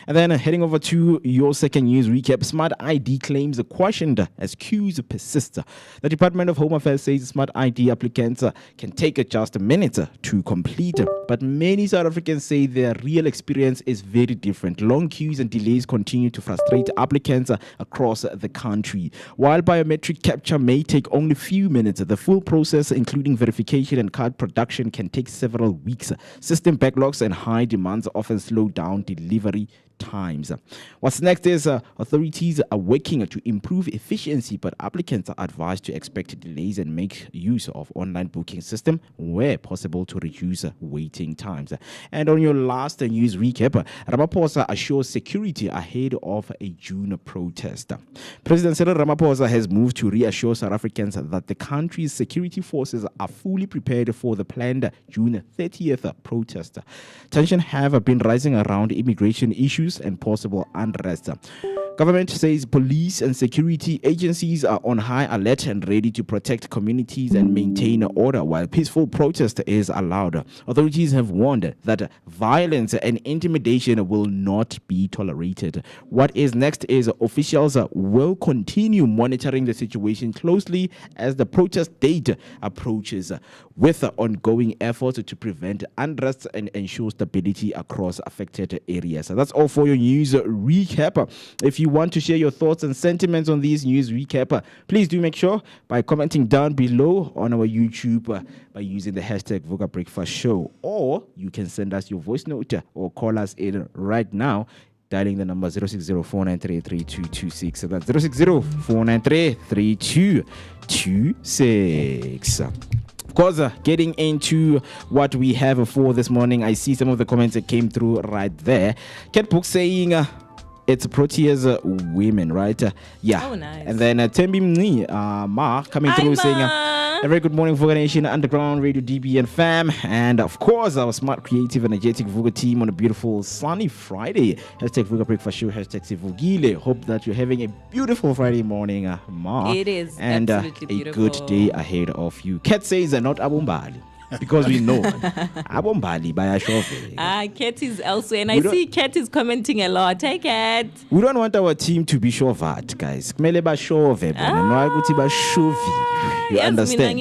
And then heading over to your second news recap, Smart ID claims questioned as queues persist. The Department of Home Affairs says Smart ID applicants can take just minutes to complete, but many South Africans say their real experience is very different. Long queues and delays continue to frustrate applicants across the country. While biometric capture may take only a few minutes, the full process, including verification and card production, can take several weeks. System backlogs and high demands often slow down delivery times. What's next is authorities are working to improve efficiency, but applicants are advised to expect delays and make use of online booking system where possible to reduce waiting times. And on your last news recap, Ramaphosa assures security ahead of a June protest. President Cyril Ramaphosa has moved to reassure South Africans that the country's security forces are fully prepared for the planned June 30th protest. Tensions have been rising around immigration issues and possible unrest. Government says police and security agencies are on high alert and ready to protect communities and maintain order while peaceful protest is allowed. Authorities have warned that violence and intimidation will not be tolerated. What is next is officials will continue monitoring the situation closely as the protest date approaches. with ongoing efforts to prevent unrest and ensure stability across affected areas. So that's all for your news recap. If you want to share your thoughts and sentiments on these news recap, please do make sure by commenting down below on our YouTube by using the hashtag Vooka Breakfast Show, or you can send us your voice note or call us in right now, dialing the number 060-493-3226. So that's 060-493-3226. Of course, getting into what we have for this morning, I see some of the comments that came through right there. Catbook saying it's Proteas women, right? Yeah. Oh, nice. And then Tembi Mni, Ma, coming through saying a very good morning, Vooka Nation, Underground Radio DB and fam. And of course, our smart, creative, energetic Vooka team on a beautiful sunny Friday. Hashtag Vooka Breakfast Show, hashtag Sivugile. Hope that you're having a beautiful Friday morning, Ma. It is. And a good day ahead of you. Kat says not Abumbali. Because we know Abombali by a chauffeur. Kat is elsewhere, and I see Kat is commenting a lot. Hey, Kat. We don't want our team to be chauffeured, guys. You understand?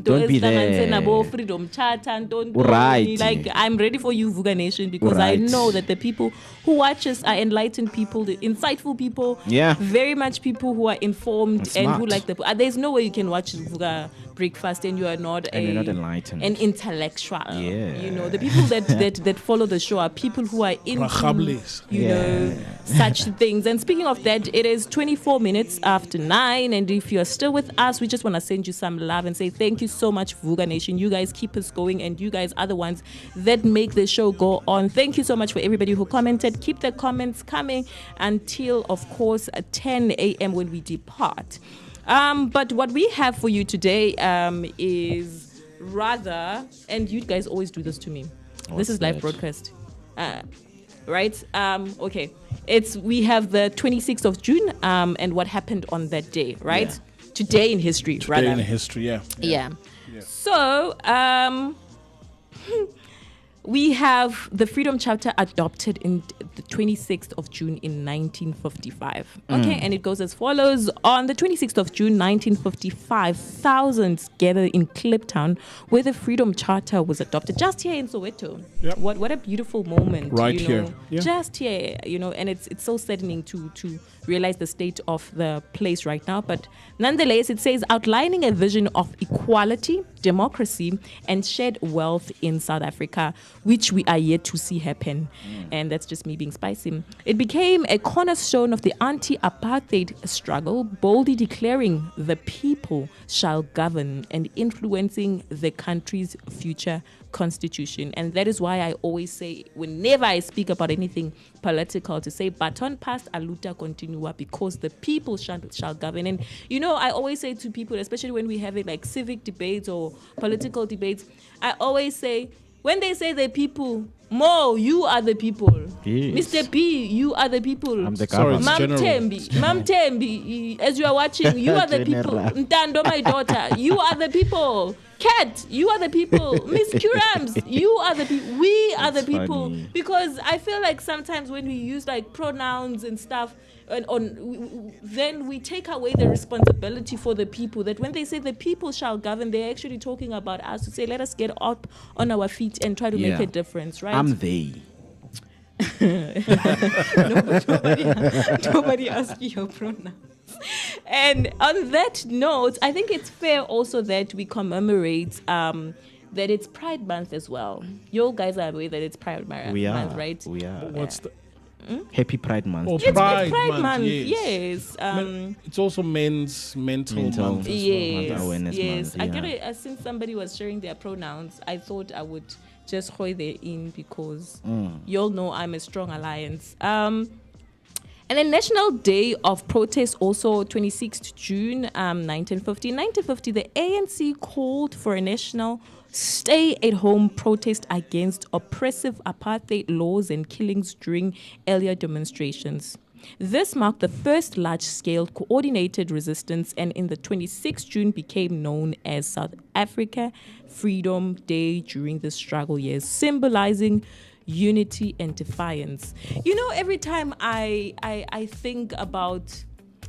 Don't be there. Freedom chat and don't Right. like I'm ready for you, Vooka Nation, because I know that the people who watch us are enlightened people, the insightful people, very much people who are informed and who like the. There's no way you can watch Vooka Breakfast and you are not you're not enlightened, an intellectual. You know, the people that follow the show are people who are into know such things. And speaking of that, it is 24 minutes after 9, and if you are still with us, we just want to send you some love and say thank you so much, Vooka Nation. You guys keep us going, and you guys are the ones that make the show go on. Thank you so much for everybody who commented. Keep the comments coming until, of course, 10 a.m. when we depart. But what we have for you today is rather, and you guys always do this to me. This is live broadcast, right? Okay, we have the 26th of June, and what happened on that day, right? Yeah. Today in history, rather. Today in history, yeah. So, we have the Freedom Charter adopted in the 26th of June in 1955. Okay, and it goes as follows. On the 26th of June 1955, thousands gathered in Kliptown where the Freedom Charter was adopted, just here in Soweto. Yep. What a beautiful moment. Right here. Yeah. Just here, and it's so saddening to realize the state of the place right now. But nonetheless, it says outlining a vision of equality, democracy, and shared wealth in South Africa, which we are yet to see happen. And that's just me being spicy. It became a cornerstone of the anti-apartheid struggle, boldly declaring the people shall govern and influencing the country's future constitution. And that is why I always say, whenever I speak about anything political, to say baton passed, aluta continua, because the people shall govern. And I always say to people, especially when we have like civic debates or political debates, I always say, when they say the people, Mo, you are the people. Yes. Mr. P, you are the people. I'm the government. Mam Tembi, as you are watching, you are the people. Ntando, my daughter, you are the people. Kat, you are the people. Miss Kurams, you are the people. We are the people. Funny. Because I feel like sometimes when we use like pronouns and stuff, then we take away the responsibility for the people. That when they say the people shall govern, they're actually talking about us, to say let us get up on our feet and try to make a difference, right? I'm they. Nobody asked you your pronouns. And on that note, I think it's fair also that we commemorate that it's Pride Month as well. You guys are aware that it's Pride Month, right? We are. What's the Happy Pride Month. Oh, it's Pride Month. Yes. It's also mental month. Yes. Awareness yes. Month, Since somebody was sharing their pronouns, I thought I would just throw there in because you all know I'm a strong alliance. And then National Day of Protest, also 26th June 1950. In 1950, the ANC called for a national stay-at-home protest against oppressive apartheid laws and killings during earlier demonstrations. This marked the first large-scale coordinated resistance, and in the 26th June became known as South Africa Freedom Day during the struggle years, symbolizing unity and defiance. Every time I think about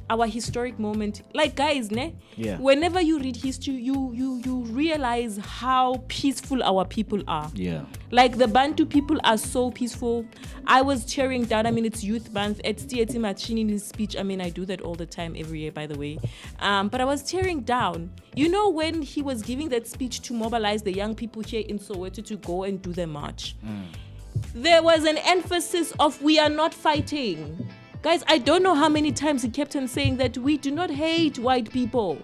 our historic moment. Like, guys, whenever you read history, you realize how peaceful our people are. Yeah. Like, the Bantu people are so peaceful. I was cheering down. I mean, it's Youth Month. It's Tieti Machini in his speech. I mean, I do that all the time, every year, by the way. But I was tearing down. You know, when he was giving that speech to mobilize the young people here in Soweto to go and do the march, there was an emphasis of, we are not fighting. Guys, I don't know how many times he kept on saying that we do not hate white people.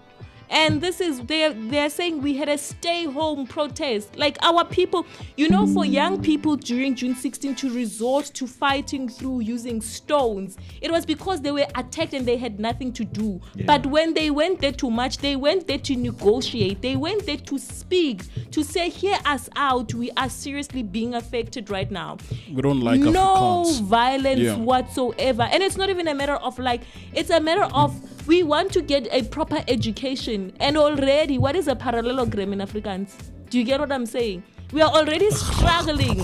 And this is, they're saying we had a stay-home protest. Like, our people, you know, for young people during June 16 to resort to fighting through using stones, it was because they were attacked and they had nothing to do. Yeah. But when they went there to march, they went there to negotiate. They went there to speak, to say, hear us out. We are seriously being affected right now. We don't like no Afrikaans. Violence whatsoever. And it's not even a matter of like, it's a matter of, we want to get a proper education. And already, what is a parallelogram in Afrikaans? Do you get what I'm saying? We are already struggling.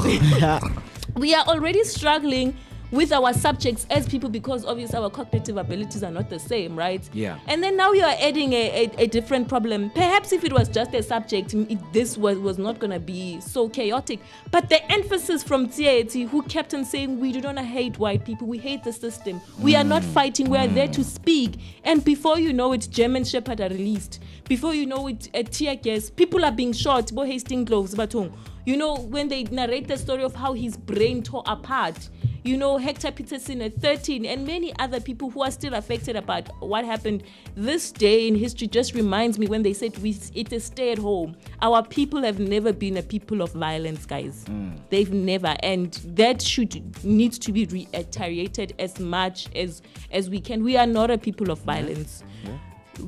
We are already struggling with our subjects as people because obviously our cognitive abilities are not the same, right? Yeah. And then now you are adding a different problem. Perhaps if it was just a subject, this was not going to be so chaotic. But the emphasis from Tieti, who kept on saying, we do not hate white people, we hate the system. We are not fighting, we are there to speak. And before you know it, German Shepherd are released. Before you know it, tear gas, people are being shot, Bo Hastings gloves, Batong. You know, when they narrate the story of how his brain tore apart, you know, Hector Peterson at 13 and many other people who are still affected about what happened this day in history just reminds me when they said it is stay at home. Our people have never been a people of violence, guys. They've never. And that needs to be reiterated as much as we can. We are not a people of violence.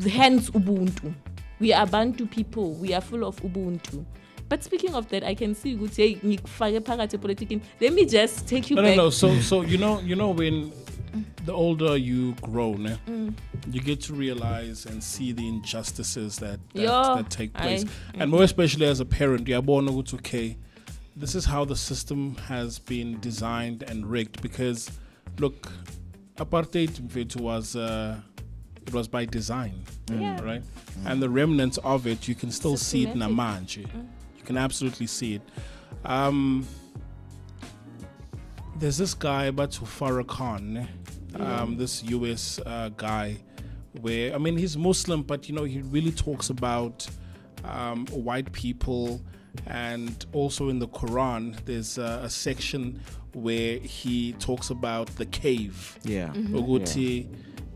Hence Ubuntu. We are Bantu people. We are full of Ubuntu. But speaking of that, I can see you say politics. Let me just take you back. No. So you know when the older you grow, you get to realize and see the injustices that take place. And more especially as a parent, you're born okay. This is how the system has been designed and rigged. Because look, apartheid was by design, right? And the remnants of it, you can still see it namanje. You can absolutely see it. There's this guy, Batu Farrakhan, this US guy, where, I mean, he's Muslim, but, you know, he really talks about white people. And also in the Quran, there's a section where he talks about the cave. Oguti,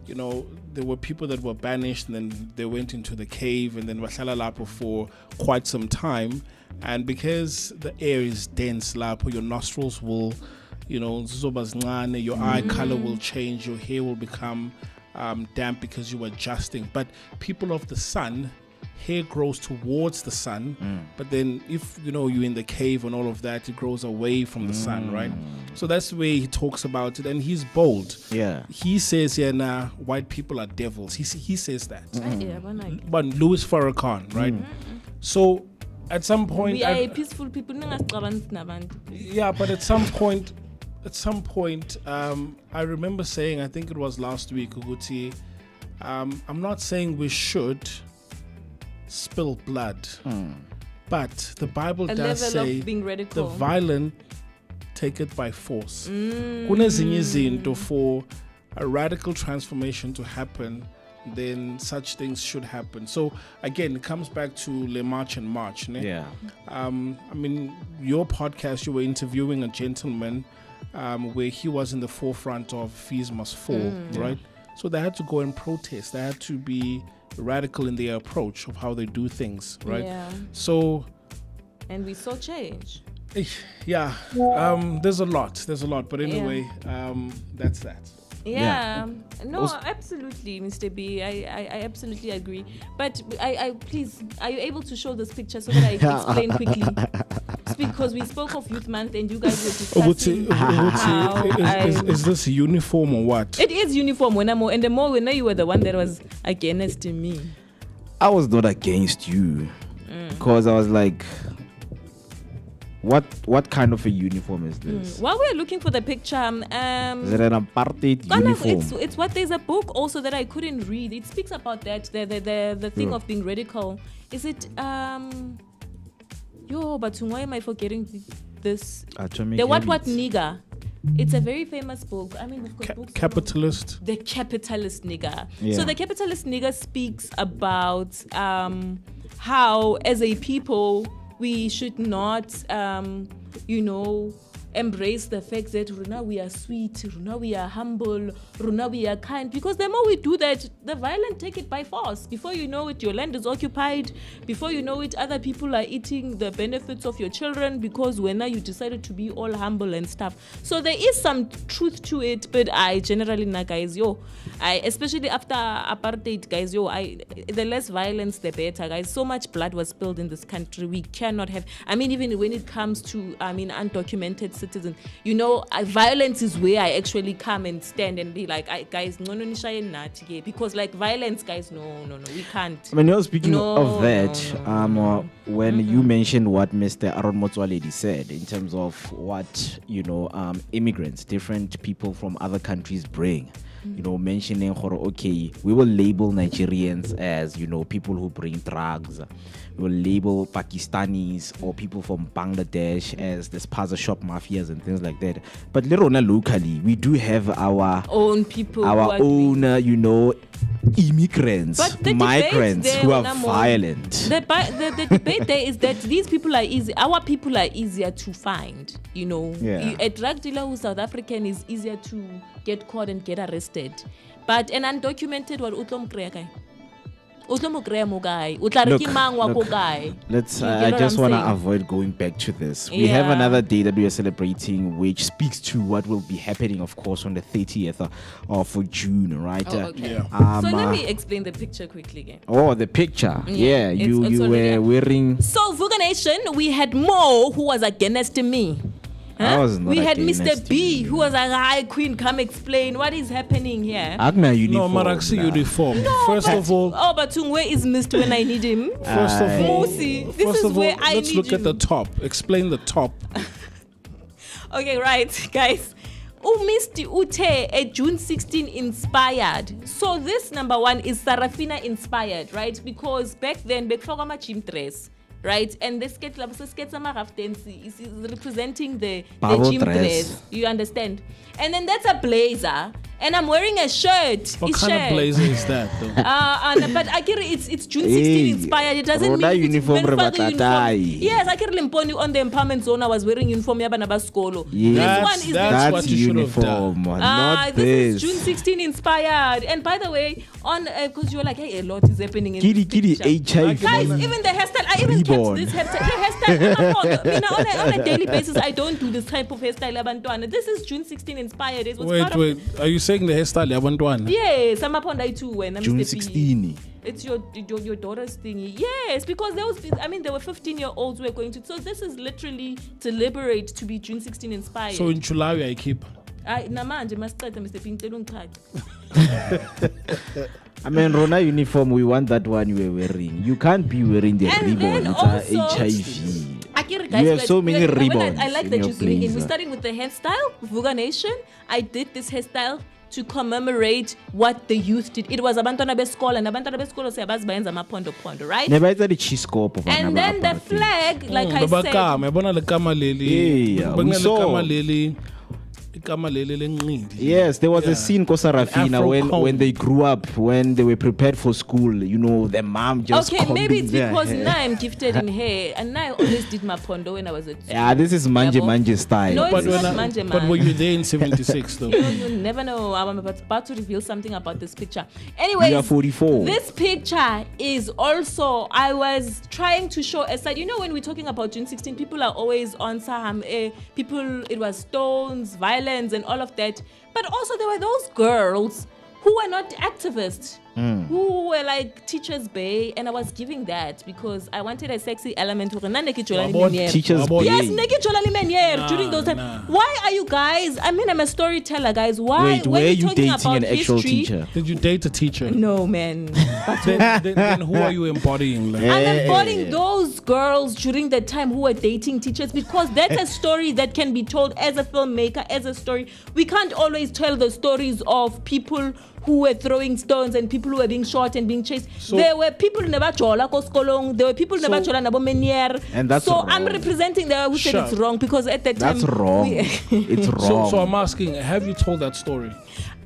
you know, there were people that were banished and then they went into the cave and then washala lapo for quite some time. And because the air is dense, lapo, your nostrils will, you know, your eye color will change, your hair will become damp because you're adjusting. But people of the sun, hair grows towards the sun, but then if, you know, you're in the cave and all of that, it grows away from the sun, right? So that's the way he talks about it, and he's bold. He says, white people are devils. He says that. But Louis Farrakhan, right? So at some point, we are peaceful people. Yeah, but at some point, I remember saying, I think it was last week, Uguti, I'm not saying we should spill blood, but the Bible does say the violent take it by force. For a radical transformation to happen, then such things should happen. So again, it comes back to Le March and March. I mean, your podcast, you were interviewing a gentleman where he was in the forefront of Fees Must Fall, right? So they had to go and protest. They had to be radical in their approach of how they do things, right? So, and we saw change. There's a lot, but anyway, that's that. No, absolutely, Mr. B. I absolutely agree. But I please, are you able to show this picture so that I can explain quickly? Because we spoke of Youth Month and you guys were discussing is this uniform or what? It is uniform, and the more when you were the one that was against me. I was not against you, because I was like, What kind of a uniform is this? While we're looking for the picture, Is it an apartheid uniform? It's what there's a book also that I couldn't read. It speaks about that the thing of being radical. Is it but why am I forgetting this? Atomic The what Habits. nigger. It's a very famous book. I mean, we've got books. Capitalist. The Capitalist Nigger. Yeah. So the Capitalist Nigger speaks about how, as a people, we should not, embrace the fact that Runa, we are sweet, Runa, we are humble, Runa, we are kind. Because the more we do that, the violent take it by force. Before you know it, your land is occupied. Before you know it, other people are eating the benefits of your children because when now you decided to be all humble and stuff. So there is some truth to it, but I generally, guys, especially after apartheid, guys, the less violence, the better, guys. So much blood was spilled in this country. We cannot have, even when it comes to, undocumented citizen, violence is where I actually come and stand and be like, guys, no, because like violence, guys, no, we can't. Speaking of that, when you mentioned what Mr. Aaron Motswaledi said in terms of what immigrants, different people from other countries bring. Mentioning, okay, we will label Nigerians as, people who bring drugs. We will label Pakistanis or people from Bangladesh as the spaza shop mafias and things like that. But locally, we do have our own people, immigrants, migrants who are violent. The debate there is that these people are easy. Our people are easier to find. A drug dealer who's South African is easier to get caught and get arrested. But an undocumented one, I just want to avoid going back to this. We have another day that we are celebrating, which speaks to what will be happening, of course, on the 30th of June, right? So let me explain the picture quickly again. Oh, the picture. Yeah, you were wearing. So, Vooka Nation, we had Mo, who was against me. We had Mr. B, who was like, "Hi, Queen, come explain what is happening here." Agna uniform. No, Maraxi uniform. First of all, where is Mr. when I need him? First of all, let's look at the top. Explain the top. Okay, right, guys. Misty Ute a June 16 inspired. So this number one is Sarafina inspired, right? Because back then, Bekfogama gym dress. Right, and the skate is representing the gym dress. You understand? And then that's a blazer, and I'm wearing a shirt. What kind of blazer is that, though? But it's June 16 inspired. It doesn't mean uniform. Yes, I can't limp on the empowerment zone. I was wearing uniform. Yes, that's what you should have done. Not this is June 16 inspired. And by the way, because you're like, hey, a lot is happening in Kitty HIV. Guys, even the hairstyle, I even kept this hairstyle. On a daily basis, I don't do this type of hairstyle. This is June 16 inspired. Wait, are you saying the hairstyle Yabantwana? Yes, I'm up on that too. When I'm June 16. It's your daughter's thingy. Yes, because there were 15-year-olds who were going to. So this is literally deliberate to be June 16 inspired. So in July, I keep. Rona uniform, we want that one you were wearing. You can't be wearing the ribbon. It's HIV. You have so many ribbons. I like that you're doing it. We're starting with the hairstyle, Vooka Nation. I did this hairstyle to commemorate what the youth did. It was abantwana besikolo, and abantwana besikolo siyabazi bayenza amapondo, right? And then the flag, like I said. Yes, there was a scene, Kosarafina, when they grew up, when they were prepared for school, the mom just maybe it's because now I'm gifted in hair, and now I always did my pondo when I was at school. Yeah, this is manje style. No, it's not manje. But were you there in 76 though? You never know. I'm about to reveal something about this picture. Anyways, you are 44. This picture is also, I was trying to show a side. When we're talking about June 16, people are always on some people, it was stones, violence, and all of that. But also there were those girls who were not activists. who were like teachers bay, and I was giving that because I wanted a sexy element. Teachers Yes, bay. during those times. Why are you guys? I mean, I'm a storyteller, guys. Why? Wait, were you talking dating about an actual history? teacher? Did you date a teacher? No, man. then who are you embodying? Like? I'm embodying those girls during the time who were dating teachers because that's a story that can be told as a filmmaker, as a story. We can't always tell the stories of people who were throwing stones and people who were being shot and being chased. So, there were people never chola koskolong. There were people never chola nabo menier. And that's so wrong. I'm representing the who said it's wrong because at that time that's wrong. It's wrong. So I'm asking, have you told that story?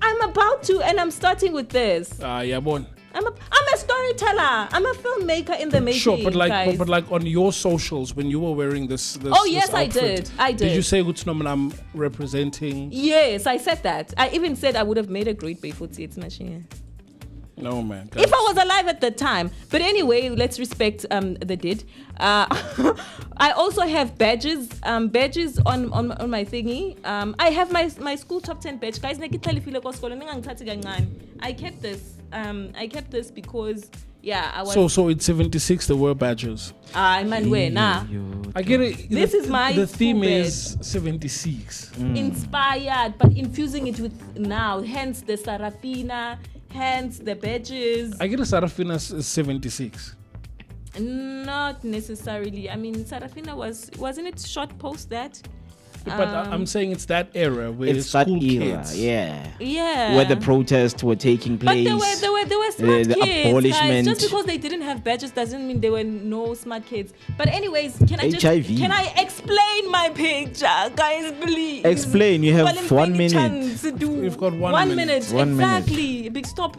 I'm about to, and I'm starting with this. Yeah, bon. I'm a storyteller. I'm a filmmaker in the making. Sure, but like, guys. but like on your socials when you were wearing this. Oh yes, this I outfit, did. I did. Did you say I'm representing? Yes, I said that. I even said I would have made a great barefoot it's machine. No man. Guys. If I was alive at the time. But anyway, let's respect the dead. I also have badges. Badges on my thingy. I have my school top 10 badge. Guys, I kept this. I kept this because I was. So in 76 there were badges. Man, where nah. I get it. This is my. The theme bed. is 76. Inspired, but infusing it with now. Hence the Sarafina. Hence the badges. I get a Sarafina is 76. Not necessarily. I mean, Sarafina wasn't it short post that? But I'm saying it's that era where it's school that era, kids. Yeah. Where the protests were taking place. But there were smart the kids, abolishment. guys. Just because they didn't have badges doesn't mean there were no smart kids. But anyways, can I explain my picture, guys? Please explain. You have 1 minute. You've got 1 minute. 1 minute. Exactly. Big stop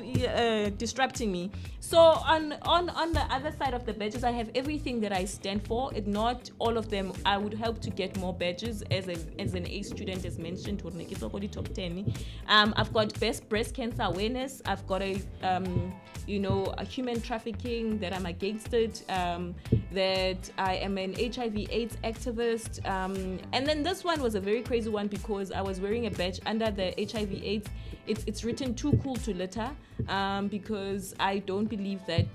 distracting me. So on the other side of the badges, I have everything that I stand for. If not all of them, I would help to get more badges as an A student, as mentioned. Top 10. I've got best breast cancer awareness. I've got a human trafficking, that I'm against it. That I am an HIV/AIDS activist. And then this one was a very crazy one because I was wearing a badge under the HIV/AIDS. It's written too cool to litter, because I don't believe that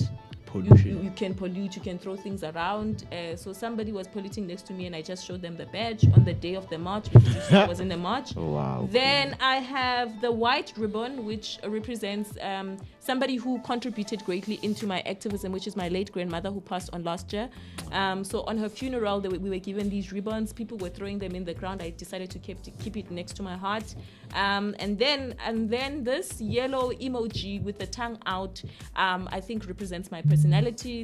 you can pollute, you can throw things around. So somebody was polluting next to me and I just showed them the badge on the day of the march because I was in the march. Wow. Then I have the white ribbon, which represents somebody who contributed greatly into my activism, which is my late grandmother who passed on last year. So on her funeral, we were given these ribbons. People were throwing them in the ground. I decided to keep it next to my heart. And then this yellow emoji with the tongue out, I think represents my personality,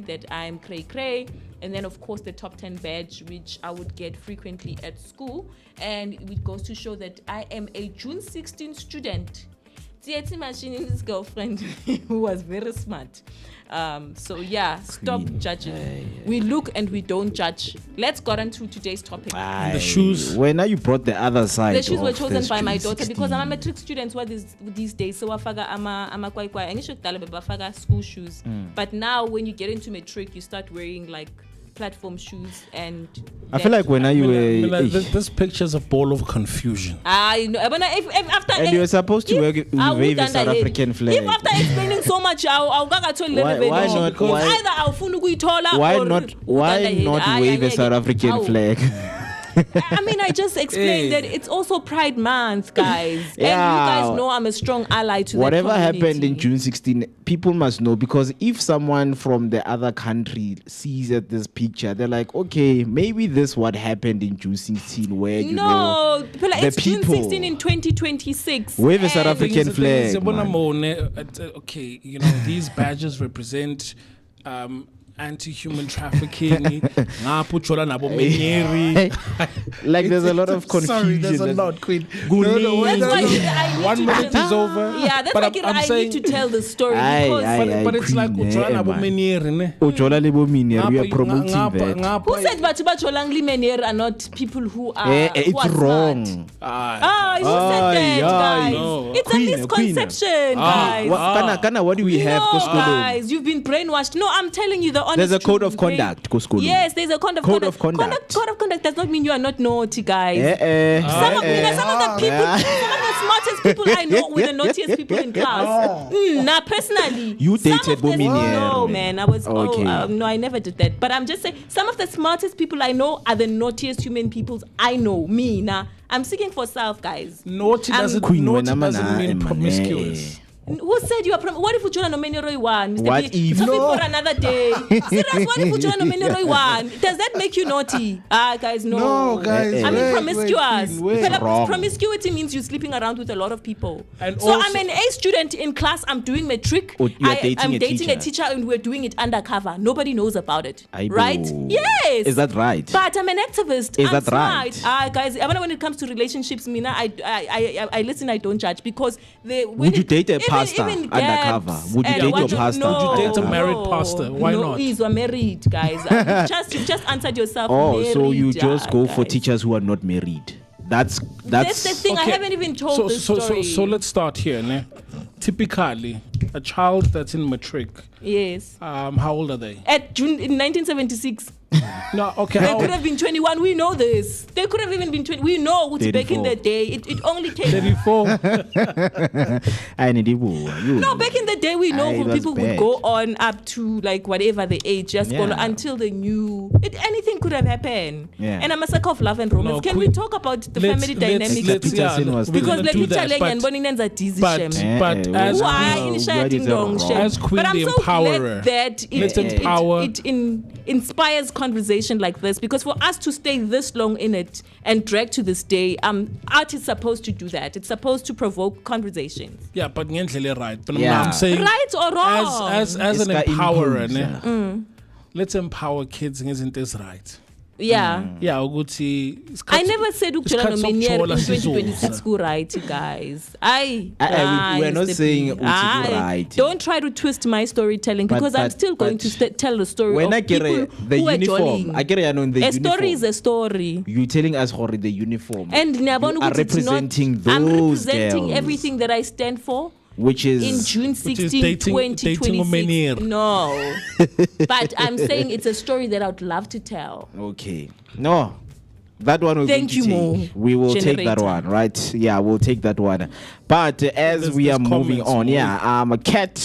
that I'm cray. And then of course the top 10 badge, which I would get frequently at school. And it goes to show that I am a June 16 student. Tieti Machine, his girlfriend, who was very smart. Stop judging. We look and we don't judge. Let's get on to today's topic. The shoes. When now you brought the other side. The shoes were chosen by my daughter because I'm a matric student. What is these days? So I'm a quite. I need to school shoes. But now when you get into matric, you start wearing like platform shoes, and I feel like when you were this picture's a ball of confusion. I know, but if after and you're supposed to wave a South African flag. If after explaining so much, I'll go to why not? Why not wave a South African flag? I mean, I just explained that it's also Pride Month, guys. And you guys know I'm a strong ally to whatever that community. happened in June 16, people must know, because if someone from the other country sees this picture, they're like, okay, maybe this what happened in June 16, where it's June 16 in 2026. Wave a South African flag. Okay, these badges represent anti-human trafficking. Like there's a lot of confusion. Sorry, there's a lot, Queen. That's why 1 minute is over. Yeah, that's why I need to tell the story. But it's like we are promoting that. Who said Bacholang Limenier are not people who are it's wrong. Who said that, guys? No. It's a misconception, guys. What do we have? No, guys, you've been brainwashed. No, I'm telling you, the There's a code of conduct. Yes, there's a code of conduct. Code of conduct does not mean you are not naughty, guys. Some of the smartest people I know were the naughtiest people in class. Nah, personally. You dated women. No, man. I was no, I never did that. But I'm just saying, some of the smartest people I know are the naughtiest human peoples I know. Me, nah. I'm seeking for self, guys. Naughty doesn't mean promiscuous. Who said you are what if you join on Roy one? What if for another day? Serious, what if you join on Roy one? Does that make you naughty? Guys, no. No, guys. I mean promiscuous. Wrong. Promiscuity means you're sleeping around with a lot of people. And so also, I'm an A student in class, I'm doing matric. I'm dating a teacher and we're doing it undercover. Nobody knows about it. Right? Yes. Is that right? But I'm an activist. Is that right? Guys, when it comes to relationships, Mina, I listen, I don't judge because would you date a pastor undercover? Would you date your pastor? No, would you date a married pastor? Why not? You are married, guys. You just answered yourself. Married, so you just go for teachers who are not married. That's the thing. Okay. I haven't even told the story. So let's start here. Ne? Typically, a child that's in matric. Yes. How old are they? At June in 1976. No, okay. They could have been 21. We know this. They could have even been 20. We know what's back in the day. It only takes 34. I need No, back in the day, we know people would go on up to like whatever the age, just go on until they knew anything could have happened. Yeah. And I'm a sucker of love and romance. Can we talk about the family dynamics? Because like as Queen the Empowerer, that it inspires conversation like this, because for us to stay this long in it and drag to this day, art is supposed to do that. It's supposed to provoke conversations. Yeah, but right. But I'm saying right or wrong. As an empowerer, let's empower kids. Isn't this right? Yeah. Yeah, I never said ukujula nomenier in 2026 right, guys. We're not saying right. Don't try to twist my storytelling, because I'm still going to tell the story when of I get people the who uniform. I get it, in the a uniform. Story is a story. You're telling us how the uniform. And you are representing those I'm representing girls. Everything that I stand for. Which is in June 16, 2026. No. But I'm saying it's a story that I would love to tell. Okay. No. That one Thank you, Mo. We will take that one, right? Yeah, we'll take that one. But as we are moving on, a cat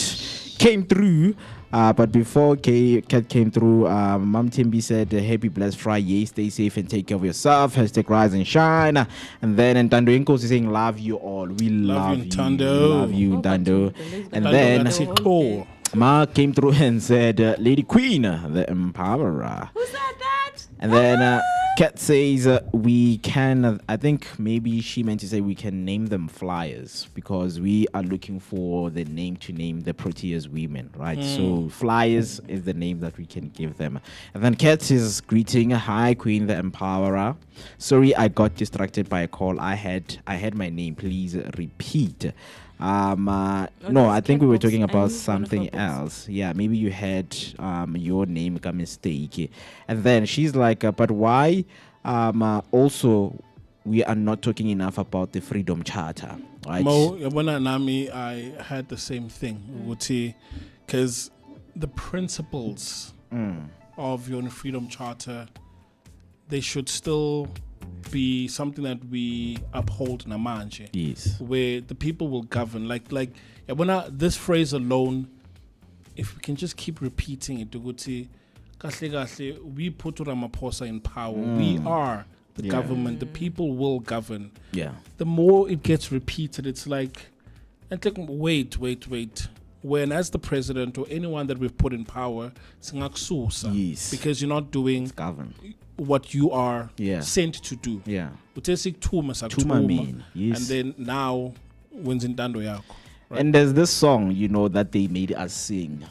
came through. But before Kat came through, Mam Timbi said, happy blessed Friday, stay safe and take care of yourself, # rise and shine. And then Ntando Inkos is saying, love you all. We love you. Love you, Ntando. And then Mark came through and said, Lady Queen, the Empowerer. Who said that? And then Kat says we can, I think maybe she meant to say we can name them Flyers, because we are looking for the name to name the Proteas women, right? So Flyers is the name that we can give them. And then Kat is greeting, hi Queen, the Empowerer. Sorry, I got distracted by a call. I had my name. Please repeat. No, I think we were talking about something else. Yeah, maybe you had your name got mistake. And then she's like, but why? Also, we are not talking enough about the Freedom Charter, right? When I had the same thing, because the principles of your Freedom Charter, they should still be something that we uphold namanje. Yes. Where the people will govern. Like this phrase alone, if we can just keep repeating it, we put Ramaphosa in power. We are the government. The people will govern. Yeah. The more it gets repeated, it's like, wait. When as the president or anyone that we've put in power, yes, because you're not doing govern what you are sent to do. Yeah. Yes. And then now when's in Dando Yako. Right? And there's this song, that they made us sing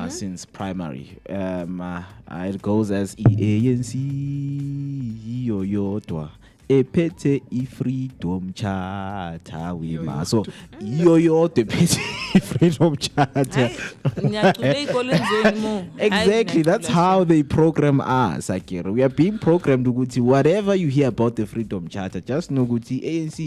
since primary. It goes as EANC Yoyotwa ephethe i-freedom charter wema so yo the freedom charter. Exactly, that's how they program us. Akira. We are being programmed to go whatever you hear about the freedom charter, just know go to ANC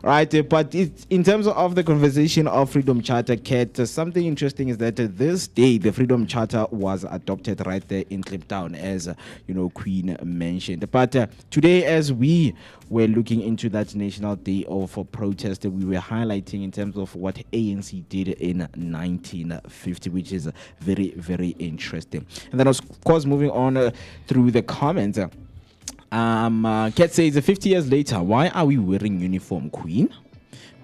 right. But in terms of the conversation of freedom charter, Kat, something interesting is that this day the freedom charter was adopted right there in Kliptown, as Queen mentioned. But today, as we were looking into that National Day of protest, we were highlighting in terms of what ANC did in 1950, which is very, very interesting. And then, of course, moving on through the comments, Kat says, 50 years later, why are we wearing uniform, Queen?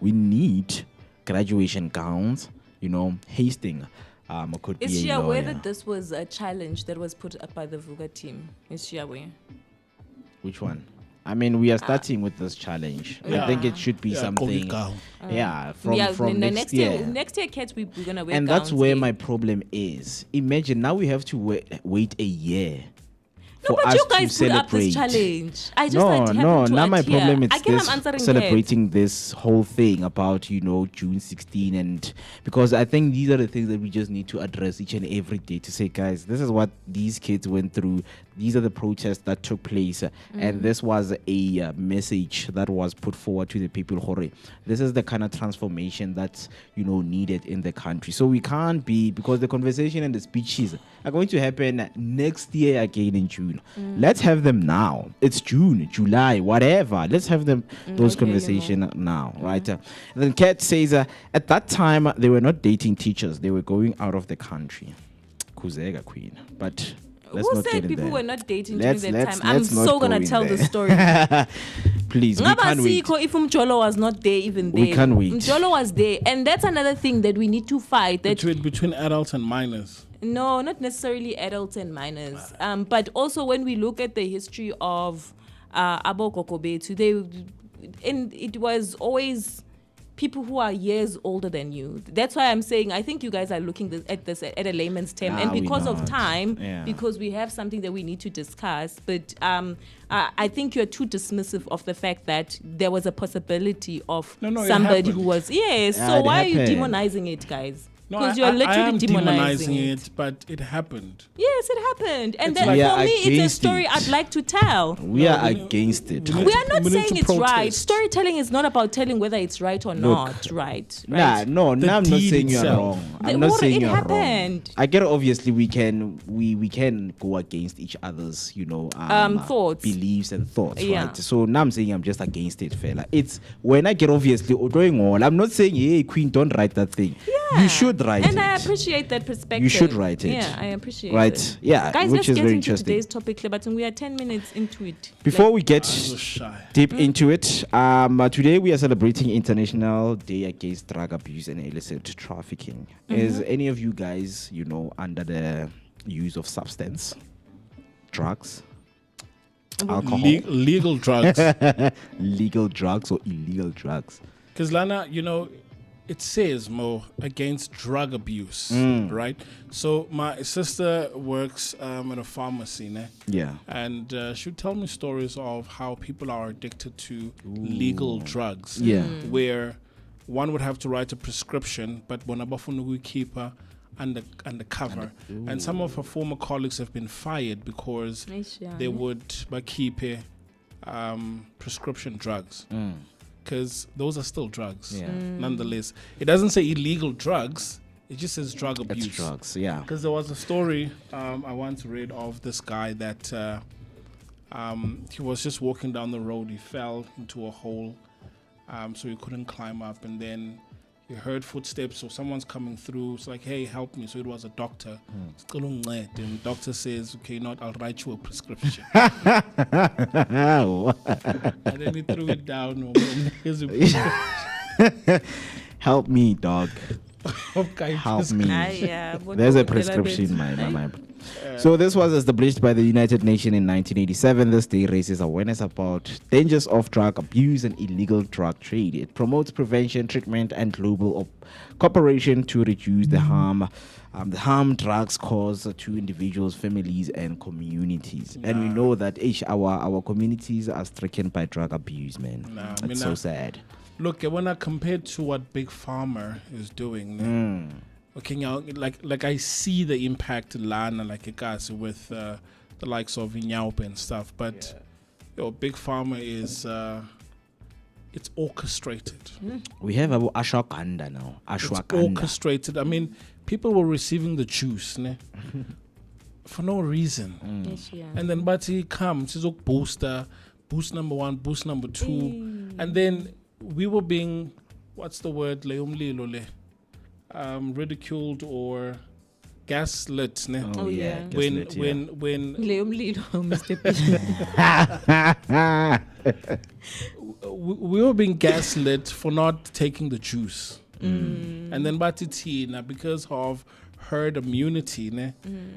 We need graduation gowns, hasting. Could is be she a aware lawyer. that this was a challenge that was put up by the Vooka team? Is she aware? Which one? I mean, we are starting with this challenge. I think it should be something. From next year. Next year, Kat, we're gonna wear. And that's where my problem is. Imagine now we have to wait a year. No, but you guys put up this challenge. I just no. Now my adhere. problem is Again, this celebrating this whole thing about June 16, and because I think these are the things that we just need to address each and every day to say, guys, this is what these kids went through. These are the protests that took place, and this was a message that was put forward to the people. This is the kind of transformation that's needed in the country. So we can't be, because the conversation and the speeches are going to happen next year again in June. Let's have them now. It's June, July, whatever. Let's have them those conversations now, right? And then Kat says at that time they were not dating teachers; they were going out of the country. Kuzega Queen, but. Who said people were not dating during that time? I'm so gonna tell the story. Please, we can't wait. If Mjolo was not there, even there, we can't wait. Mjolo was there, and that's another thing that we need to fight. That between adults and minors. No, not necessarily adults and minors. But also when we look at the history of Abo Kokobetu, it was always people who are years older than you. That's why I'm saying I think you guys are looking at this at a layman's term, and because of time, because we have something that we need to discuss. But I think you're too dismissive of the fact that there was a possibility of somebody who was so why are you demonizing it, guys? Because you're literally demonizing it, but it happened. Yes, it happened. And then for me, it's a story I'd like to tell. We are against it. We are not saying it's right. Storytelling is not about telling whether it's right or not right. I'm not saying you're wrong. I'm not saying you're wrong. I get obviously we can go against each other's, thoughts, beliefs and thoughts, right? So now I'm saying I'm just against it, fella. It's when I get obviously going on. I'm not saying, hey, Queen, don't write that thing. Yeah. You should write and it. I appreciate that perspective. You should write it. Yeah, I appreciate it. Right. Yeah, guys, which is very into interesting. Today's topic, but we are 10 minutes into it. Before we get deep into it, today we are celebrating International Day Against Drug Abuse and Illicit Trafficking. Is any of you guys, under the use of substance, drugs, alcohol, legal drugs, legal drugs or illegal drugs? Because Lana, it says more against drug abuse, right? So my sister works at a pharmacy, ne? Yeah, and she would tell me stories of how people are addicted to legal drugs, where one would have to write a prescription, but we keep her undercover. And some of her former colleagues have been fired because they would keep prescription drugs. Because those are still drugs, nonetheless. It doesn't say illegal drugs, it just says drug abuse. It's drugs, yeah. Because there was a story I once read of this guy that he was just walking down the road, he fell into a hole, so he couldn't climb up, and then he heard footsteps, so someone's coming through. It's like, hey, help me. So it was a doctor. And the doctor says, okay, I'll write you a prescription. And then he threw it down. Here's a prescription. Help me, dog. Okay, help me. Yeah, there's a prescription, my So this was established by the United Nations in 1987. This day raises awareness about dangers of drug abuse and illegal drug trade. It promotes prevention, treatment, and global cooperation to reduce the harm drugs cause to individuals, families, and communities. And we know that our communities are stricken by drug abuse, man. It's so sad. Look, when I compare to what Big Pharma is doing, okay, now like I see the impact Lana like it guys with the likes of Inyaupe and stuff, but Big Pharma is it's orchestrated. We have our ashwagandha now. It's orchestrated. I mean, people were receiving the juice for no reason. And then but he comes, he's boost number 1, boost number 2. And then we were being, what's the word? Ridiculed or gaslit. Oh yeah. When Mr. we were being gaslit for not taking the juice. And then Batitina, because of herd immunity,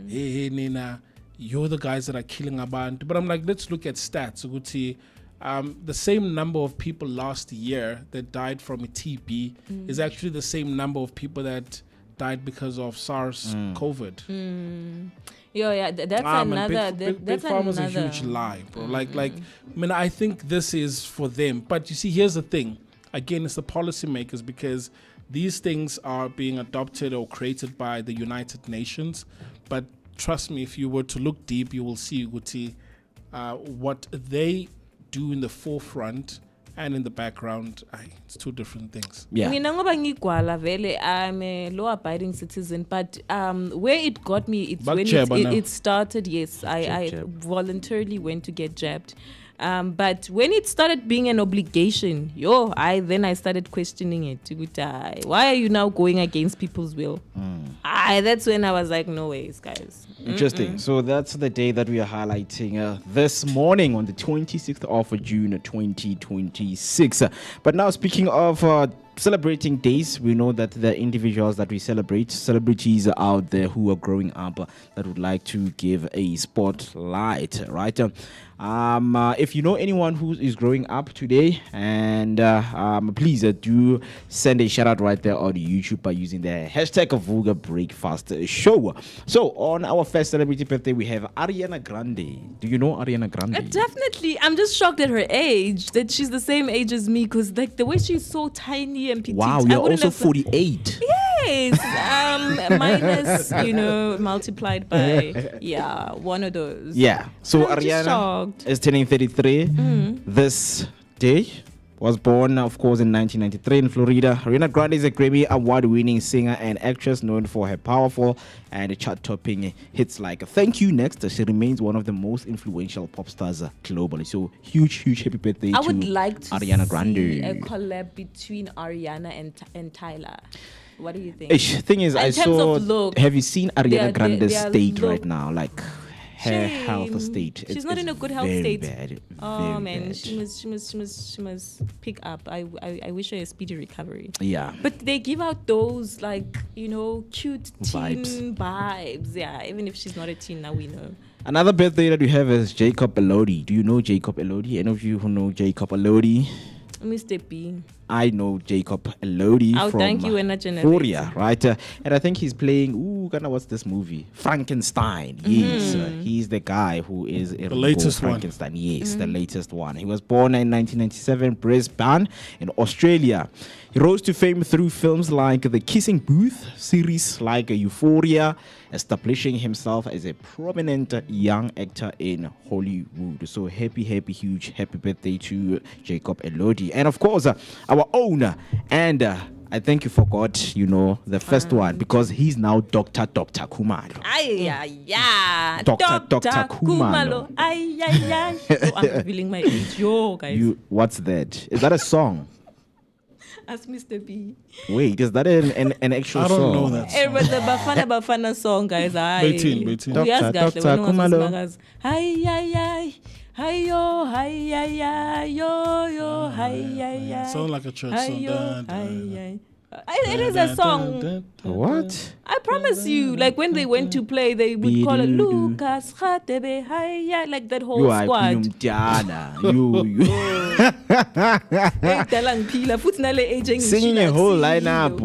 hey Nina, you're the guys that are killing abantu. But I'm like, let's look at stats. The same number of people last year that died from a TB is actually the same number of people that died because of SARS COVID. That's another. Big Pharma's a huge lie, bro. I mean, I think this is for them. But you see, here's the thing. Again, it's the policymakers, because these things are being adopted or created by the United Nations. But trust me, if you were to look deep, you will see what they do in the forefront and in the background. It's two different things. I'm a law-abiding citizen, but where it got me, it's when it started. Yes, I voluntarily went to get jabbed. But when it started being an obligation, I started questioning it. Why are you now going against people's will? That's when I was like, no ways, guys. Interesting. So that's the day that we are highlighting this morning on the 26th of June 2026. But now, speaking of celebrating days, we know that the individuals that we celebrate, celebrities out there who are growing up that would like to give a spotlight, right? If you know anyone who is growing up today, and please do send a shout out right there on YouTube by using the hashtag Vooka Breakfast Show. So on our first celebrity birthday, we have Ariana Grande. Do you know Ariana Grande? Definitely. I'm just shocked at her age, that she's the same age as me, because like the way she's so tiny and petite. Wow, you're also 48. Yes. Minus, multiplied by one of those. Yeah. So I'm Ariana is turning 33 this day. Was born, of course, in 1993 in Florida. Ariana Grande is a Grammy Award-winning singer and actress known for her powerful and chart-topping hits like "Thank You Next." She remains one of the most influential pop stars globally. So huge happy birthday to Ariana Grande. I would like to see a collab between Ariana and Tyler. What do you think? Thing is, I saw. Have you seen Ariana Grande's state right now? Like her health state. She's not in a good health state. Bad, oh man, bad. she must pick up. I wish her a speedy recovery. Yeah. But they give out those cute teen vibes. Yeah, even if she's not a teen, now we know. Another birthday that we have is Jacob Elordi. Do you know Jacob Elordi? Any of you who know Jacob Elordi? Mr. P. I know Jacob Elordi from Euphoria, right? And I think he's playing, what's this movie? Frankenstein. Yes, he's the guy who is the latest Frankenstein. One. Yes, the latest one. He was born in 1997, Brisbane, in Australia. He rose to fame through films like The Kissing Booth, series like Euphoria, establishing himself as a prominent young actor in Hollywood. So huge happy birthday to Jacob Elordi. And of course, our own, and I think you forgot, the first one, because he's now Dr. Khumalo. Dr. Khumalo. Oh, I'm revealing my age. Guys. What's that? Is that a song? Ask Mr. B. Wait, is that an actual song? I don't know that song. It was the Bafana song, guys. Betin. Dr. Khumalo. Sound like a church song. It is a song. What? I promise you, like when they went to play, they would call it Lucas Khatebe Haya, like that whole squad. Singing a whole lineup.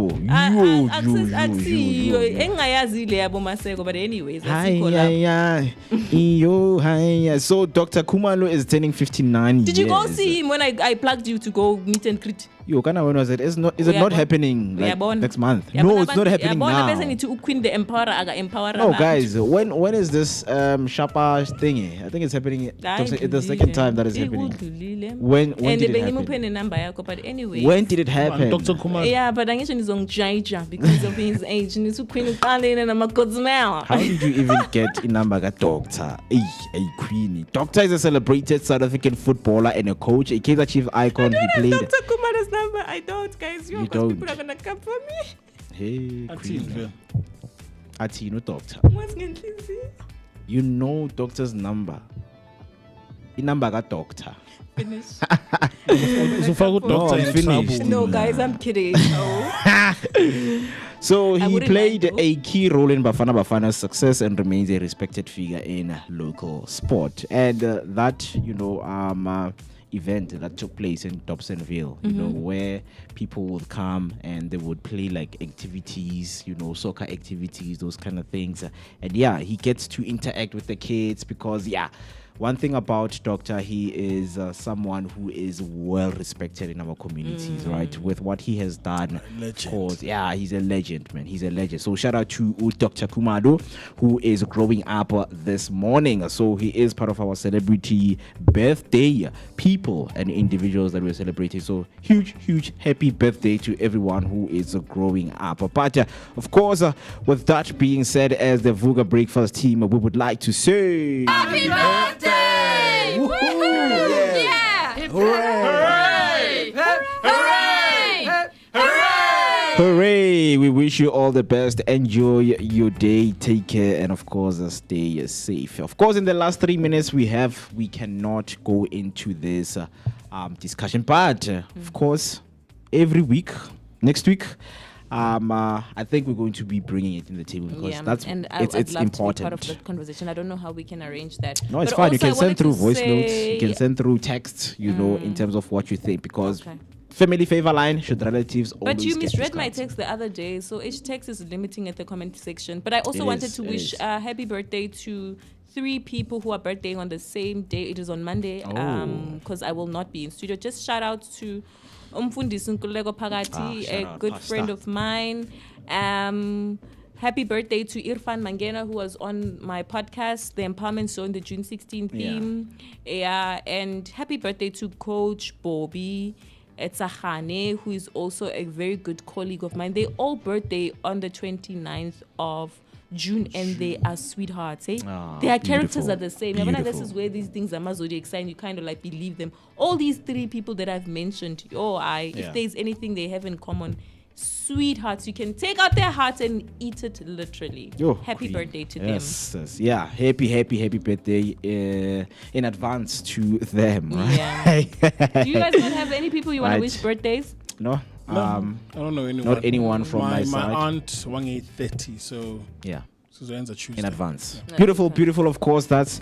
But anyways, so Dr. Kumalo is turning 59 Did you go see him when I plugged you to go meet and greet? Yo, when was it? Is it not happening like next month? No, it's not happening now. No, guys, when is this Shapa thingy? I think it's happening. It's the second time that is happening. When did it happen? But anyway, when did it happen? Dr. Kumar. Yeah, but I guess he's on Jaija because of his age. And he's a queen of Thailand and I'm a good smell. How did you even get in number doctor? A queenie. Doctor is a celebrated South African footballer and a coach, a Kaizer Chiefs icon. He played. Dr. Kumar's number. I don't, guys. You don't. People are gonna come for me. Hey, queen. Atino doctor. You know doctor's number. The number got doctor. Finish. No, guys, I'm kidding. So he played a key role in Bafana Bafana's success and remains a respected figure in local sport. And that, event that took place in Dobsonville, where people would come and they would play like activities, soccer activities, those kind of things. And he gets to interact with the kids because, one thing about Doctor, he is someone who is well respected in our communities, right? With what he has done. He's a legend, man. He's a legend. So shout out to Dr. Kumado, who is growing up this morning. So he is part of our celebrity birthday people and individuals that we're celebrating. So huge happy birthday to everyone who is growing up. But of course, with that being said, as the Vooka Breakfast team, we would like to say happy birthday! Woohoo! Yeah! Hooray! Hooray! Hooray! We wish you all the best. Enjoy your day. Take care. And of course, stay safe. Of course, in the last 3 minutes we cannot go into this discussion. But, of course, every week, next week, I think we're going to be bringing it in the table because it's love important. To be part of the conversation. I don't know how we can arrange that. No, it's fine. You can send through voice notes. You can send through text. In terms of what you think, because family favor line should relatives. But you misread my text the other day, so each text is limiting at the comment section. But I also wanted to wish happy birthday to 3 people who are birthday on the same day. It is on Monday. Because I will not be in studio. Just shout out to Umfundisi Nkululeko Phakathi, a good friend of mine. Happy birthday to Irfan Mangena, who was on my podcast, The Empowerment Show, in the June 16 theme. And happy birthday to Coach Bobby Etsahane, who is also a very good colleague of mine. They all birthday on the 29th of June, and they are sweethearts. Their characters are the same. This is where these things are zodiac sign. You kind of like believe them. All these 3 people that I've mentioned, if there's anything they have in common, sweethearts. You can take out their hearts and eat it literally. Happy birthday to them. Yes. Yeah, happy birthday in advance to them. Right? Do you guys not have any people you want to wish birthdays? No. I don't know anyone. Not anyone from my side. My aunt, 30, so in advance. Yeah. Beautiful. Of course, that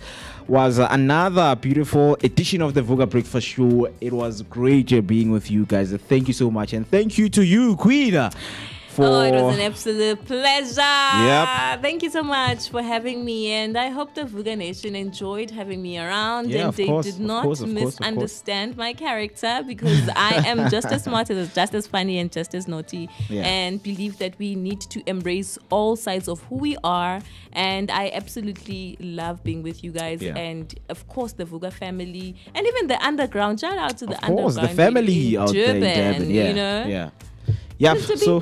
was another beautiful edition of the Vooka Breakfast Show. It was great being with you guys. Thank you so much, and thank you to you, Queen. It was an absolute pleasure. Yep. Thank you so much for having me, and I hope the Vooka Nation enjoyed having me around, and they did not misunderstand my character, because I am just as smart, just as funny, and just as naughty, and believe that we need to embrace all sides of who we are. And I absolutely love being with you guys, and of course the Vooka family, and even the underground. Shout out to the underground, the family out there in Durban. Yeah, so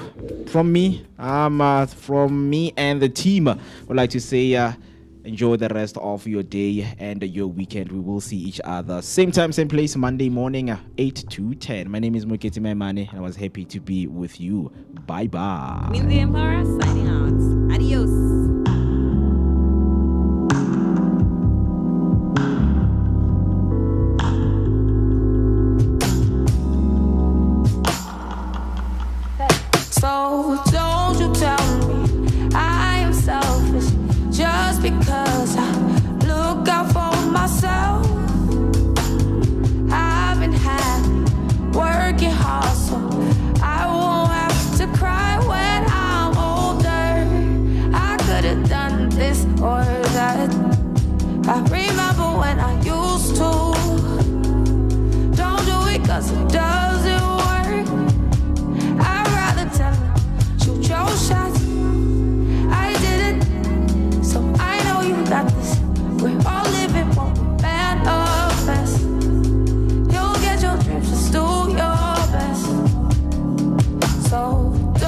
from me and the team, I would like to say enjoy the rest of your day and your weekend. We will see each other same time, same place, Monday morning, 8 to 10. My name is Moeketsi, and I was happy to be with you. Bye-bye. Mean the Emperor signing out. Adios. So don't you tell me because